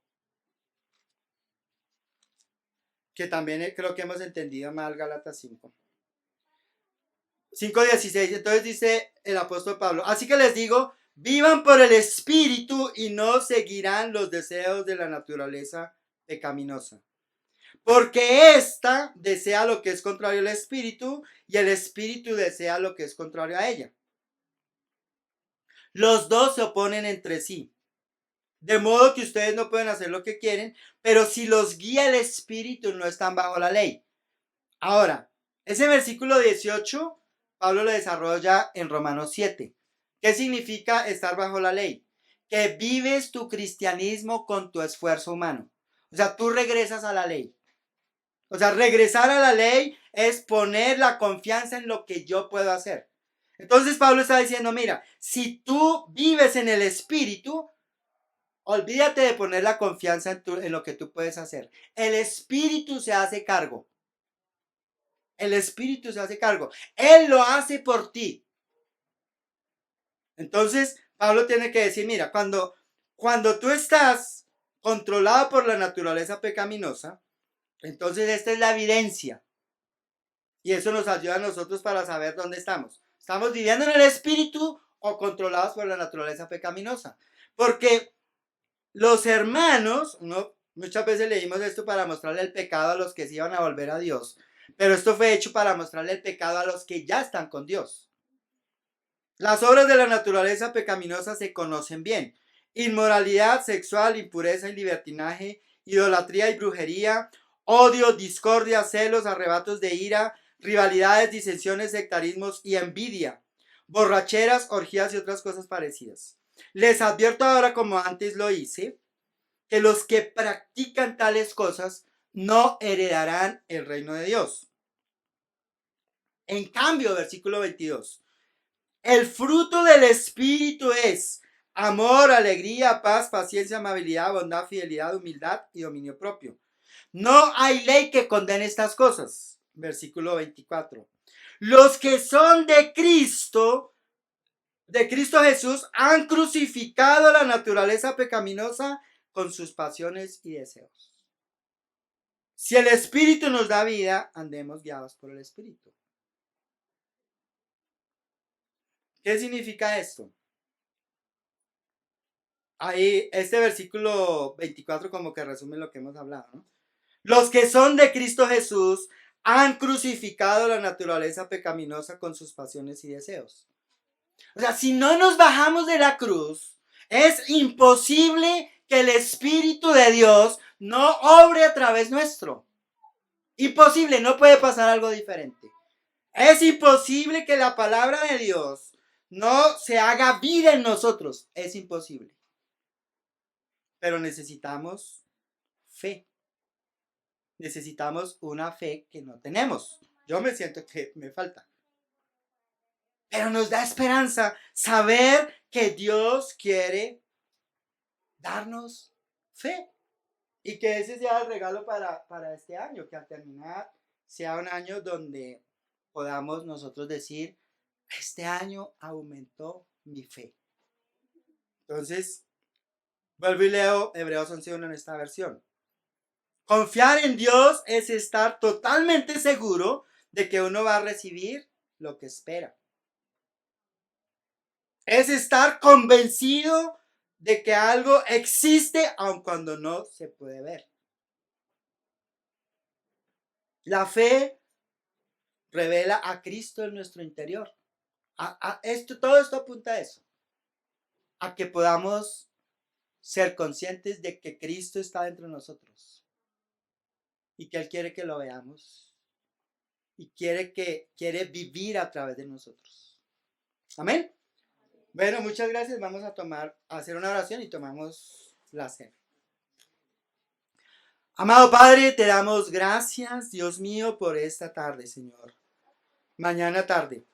Speaker 6: que también creo que hemos entendido mal Gálatas 5. 5:16, entonces dice el apóstol Pablo, así que les digo, vivan por el Espíritu y no seguirán los deseos de la naturaleza pecaminosa. Porque ésta desea lo que es contrario al Espíritu y el Espíritu desea lo que es contrario a ella. Los dos se oponen entre sí. De modo que ustedes no pueden hacer lo que quieren, pero si los guía el Espíritu no están bajo la ley. Ahora, ese versículo 18, Pablo lo desarrolla en Romanos 7. ¿Qué significa estar bajo la ley? Que vives tu cristianismo con tu esfuerzo humano. O sea, tú regresas a la ley. O sea, regresar a la ley es poner la confianza en lo que yo puedo hacer. Entonces Pablo está diciendo, mira, si tú vives en el Espíritu, olvídate de poner la confianza en lo que tú puedes hacer. El Espíritu se hace cargo. El Espíritu se hace cargo. Él lo hace por ti. Entonces, Pablo tiene que decir, mira, cuando tú estás controlado por la naturaleza pecaminosa, entonces esta es la evidencia. Y eso nos ayuda a nosotros para saber dónde estamos. ¿Estamos viviendo en el Espíritu o controlados por la naturaleza pecaminosa? Porque los hermanos, muchas veces leímos esto para mostrarle el pecado a los que se iban a volver a Dios. Pero esto fue hecho para mostrarle el pecado a los que ya están con Dios. Las obras de la naturaleza pecaminosa se conocen bien. Inmoralidad sexual, impureza y libertinaje, idolatría y brujería, odio, discordia, celos, arrebatos de ira, rivalidades, disensiones, sectarismos y envidia, borracheras, orgías y otras cosas parecidas. Les advierto ahora, como antes lo hice, que los que practican tales cosas no heredarán el reino de Dios. En cambio, versículo 22, el fruto del Espíritu es amor, alegría, paz, paciencia, amabilidad, bondad, fidelidad, humildad y dominio propio. No hay ley que condene estas cosas. Versículo 24. Los que son de Cristo Jesús, han crucificado la naturaleza pecaminosa con sus pasiones y deseos. Si el Espíritu nos da vida, andemos guiados por el Espíritu. ¿Qué significa esto? Ahí, este versículo 24 como que resume lo que hemos hablado, ¿no? Los que son de Cristo Jesús han crucificado la naturaleza pecaminosa con sus pasiones y deseos. O sea, si no nos bajamos de la cruz, es imposible que el Espíritu de Dios no obre a través nuestro. Imposible, no puede pasar algo diferente. Es imposible que la palabra de Dios no se haga vida en nosotros. Es imposible. Pero necesitamos fe. Necesitamos una fe que no tenemos. Yo me siento que me falta. Pero nos da esperanza saber que Dios quiere darnos fe. Y que ese sea el regalo para este año. Que al terminar sea un año donde podamos nosotros decir, este año aumentó mi fe. Entonces, vuelvo y leo Hebreos 11:1 en esta versión. Confiar en Dios es estar totalmente seguro de que uno va a recibir lo que espera. Es estar convencido de que algo existe aun cuando no se puede ver. La fe revela a Cristo en nuestro interior. Todo esto apunta a eso. A que podamos ser conscientes de que Cristo está dentro de nosotros. Y que Él quiere que lo veamos. Y quiere vivir a través de nosotros. Amén. Bueno, muchas gracias. Vamos a hacer una oración y tomamos la cena. Amado Padre, te damos gracias, Dios mío, por esta tarde, Señor. Mañana tarde.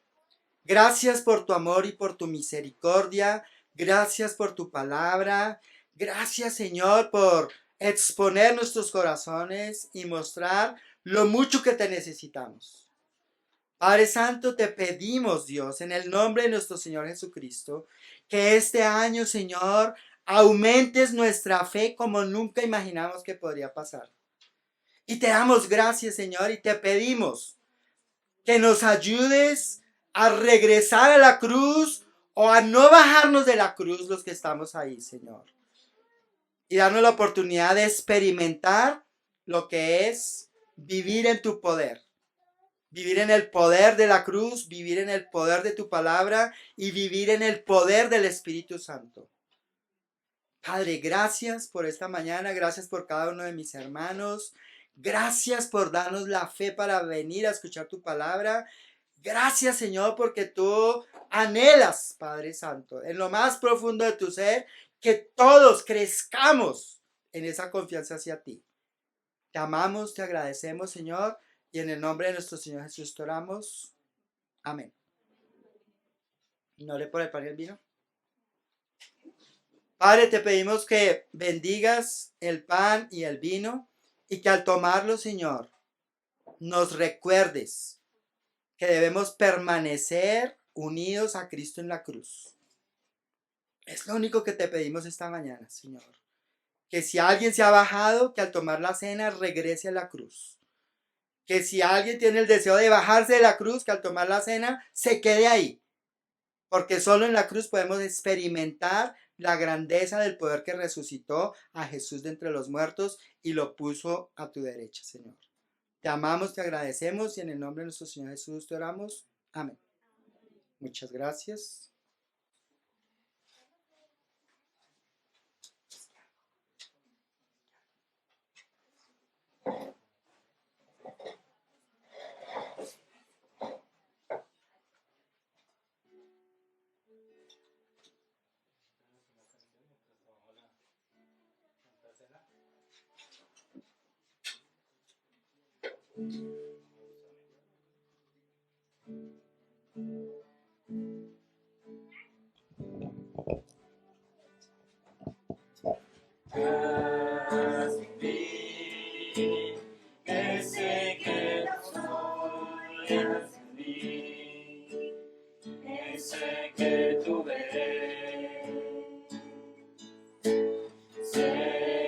Speaker 6: Gracias por tu amor y por tu misericordia. Gracias por tu palabra. Gracias, Señor, por exponer nuestros corazones y mostrar lo mucho que te necesitamos. Padre Santo, te pedimos, Dios, en el nombre de nuestro Señor Jesucristo, que este año, Señor, aumentes nuestra fe como nunca imaginamos que podría pasar. Y te damos gracias, Señor, y te pedimos que nos ayudes a regresar a la cruz o a no bajarnos de la cruz los que estamos ahí, Señor. Y darnos la oportunidad de experimentar lo que es vivir en tu poder. Vivir en el poder de la cruz, vivir en el poder de tu palabra y vivir en el poder del Espíritu Santo. Padre, gracias por esta mañana, gracias por cada uno de mis hermanos, gracias por darnos la fe para venir a escuchar tu palabra. Gracias, Señor, porque tú anhelas, Padre Santo, en lo más profundo de tu ser, que todos crezcamos en esa confianza hacia ti. Te amamos, te agradecemos, Señor. Y en el nombre de nuestro Señor Jesús te oramos. Amén. ¿No le por el pan y el vino? Padre, te pedimos que bendigas el pan y el vino y que al tomarlo, Señor, nos recuerdes que debemos permanecer unidos a Cristo en la cruz. Es lo único que te pedimos esta mañana, Señor. Que si alguien se ha bajado, que al tomar la cena regrese a la cruz. Que si alguien tiene el deseo de bajarse de la cruz, que al tomar la cena se quede ahí. Porque solo en la cruz podemos experimentar la grandeza del poder que resucitó a Jesús de entre los muertos y lo puso a tu derecha, Señor. Te amamos, te agradecemos y en el nombre de nuestro Señor Jesús te oramos. Amén. Muchas gracias.
Speaker 2: Ese que soy en mí, ese que tú ves, sé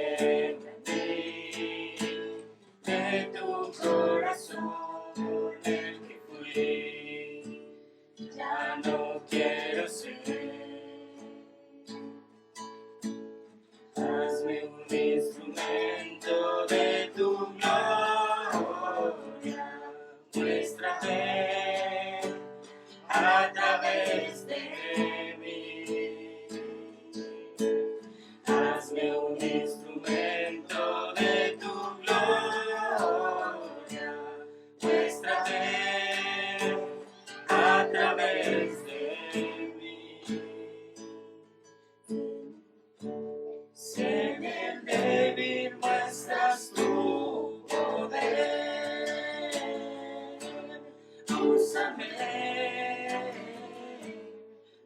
Speaker 3: instrumento de tu gloria, muéstrate a través de mí. Hazme un instrumento de tu gloria, muéstrate a través de mí. Si en el débil muestras tu poder, úsame,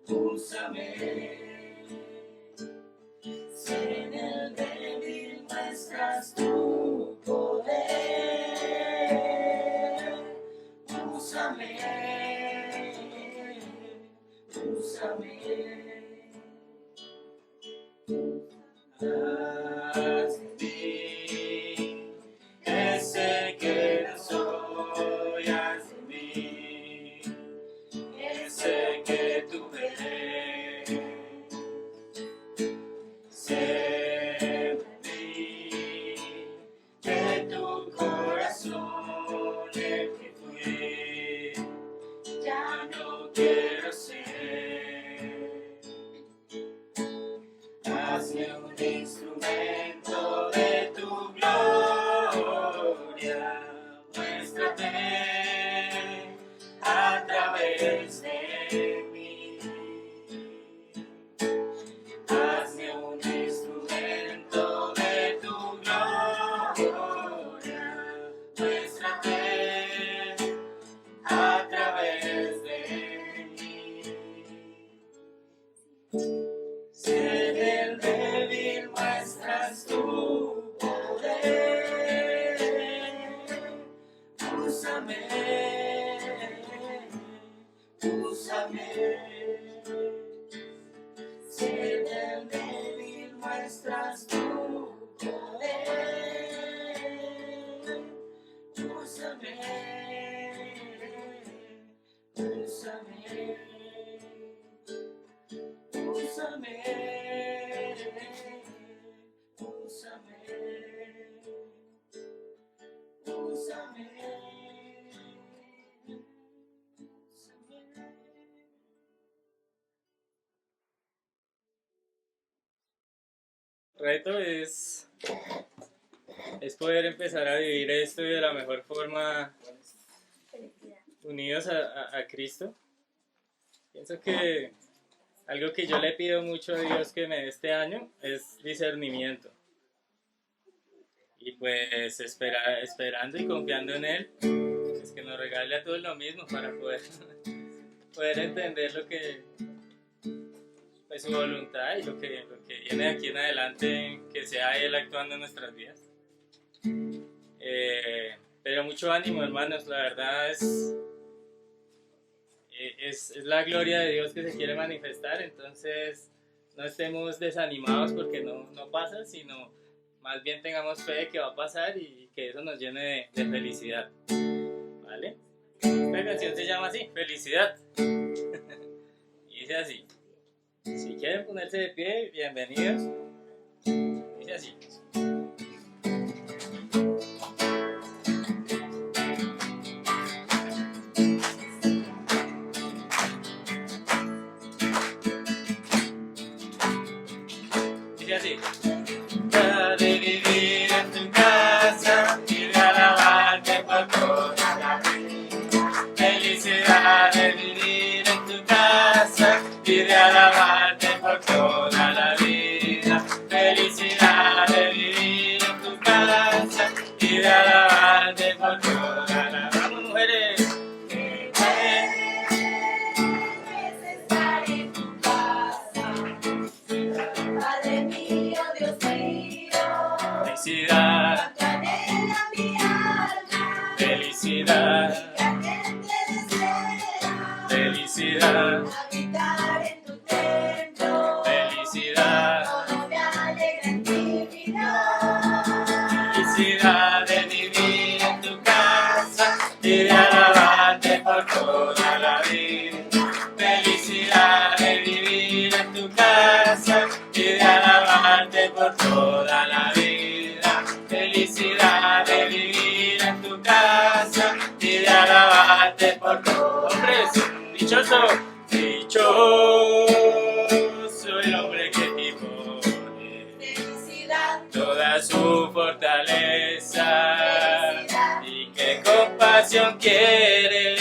Speaker 3: úsame. Si en el débil muestras tu poder, úsame, úsame. Haz de mí ese que no soy, haz de mí ese que tú eres. Sé en mí de tu corazón el que fui, ya no quiero ser. Hazme un instrumento de tu gloria, muéstrate a través de mí. Hazme un instrumento de tu gloria, muéstrate a través de mí. Si en el débil muestras tu poder, úsame, úsame. Si en el débil muestras tu poder, úsame, úsame. Úsame, úsame, úsame,
Speaker 1: Reto es poder empezar a vivir esto de la mejor forma, unidos a Cristo. Pienso que algo que yo le pido mucho a Dios que me dé este año es discernimiento. Y pues esperando y confiando en Él, es que nos regale a todos lo mismo para poder entender lo que pues, su voluntad y lo que viene de aquí en adelante, que sea Él actuando en nuestras vidas. Pero mucho ánimo, hermanos, la verdad es la gloria de Dios que se quiere manifestar, entonces no estemos desanimados porque no pasa, sino más bien tengamos fe de que va a pasar y que eso nos llene de felicidad, ¿vale? Esta canción se llama así, Felicidad, y dice así, si quieren ponerse de pie, bienvenidos, dice así. Así. De vivir en tu casa y de alabarte por toda la vida. Felicidad de vivir en tu casa y de alabarte por toda la vida. Felicidad de vivir en tu casa y de alabarte por toda la vida. Vamos, mujeres. Felicidad, felicidad, felicidad,
Speaker 2: habitar en tu templo,
Speaker 1: felicidad,
Speaker 2: todo me alegra en ti, mi Dios.
Speaker 1: felicidad de vivir en tu casa y de alabarte por toda la vida. Felicidad de vivir en tu casa y de alabarte por toda la vida. felicidad de vivir en tu casa y de alabarte por todo. Hombres, dichoso, dichoso el hombre que te pone toda su fortaleza y que con pasión quiere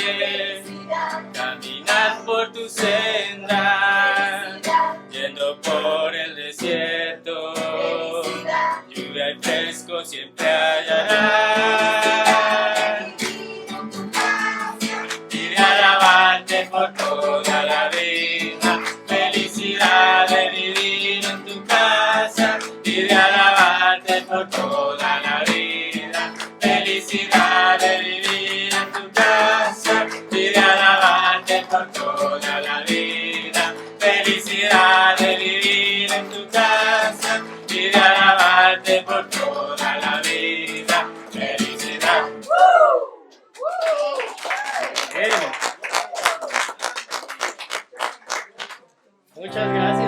Speaker 1: caminar por tu senda, yendo por el desierto, lluvia y fresco siempre hallarán. Y de alabarte por toda la vida, felicidad de vivir en tu casa. Y de alabarte por toda la vida, felicidad de vivir en tu casa. Y de alabarte por toda la vida, felicidad de vivir en tu casa. Y de alabarte por toda la vida, felicidad. Bien. Muchas gracias.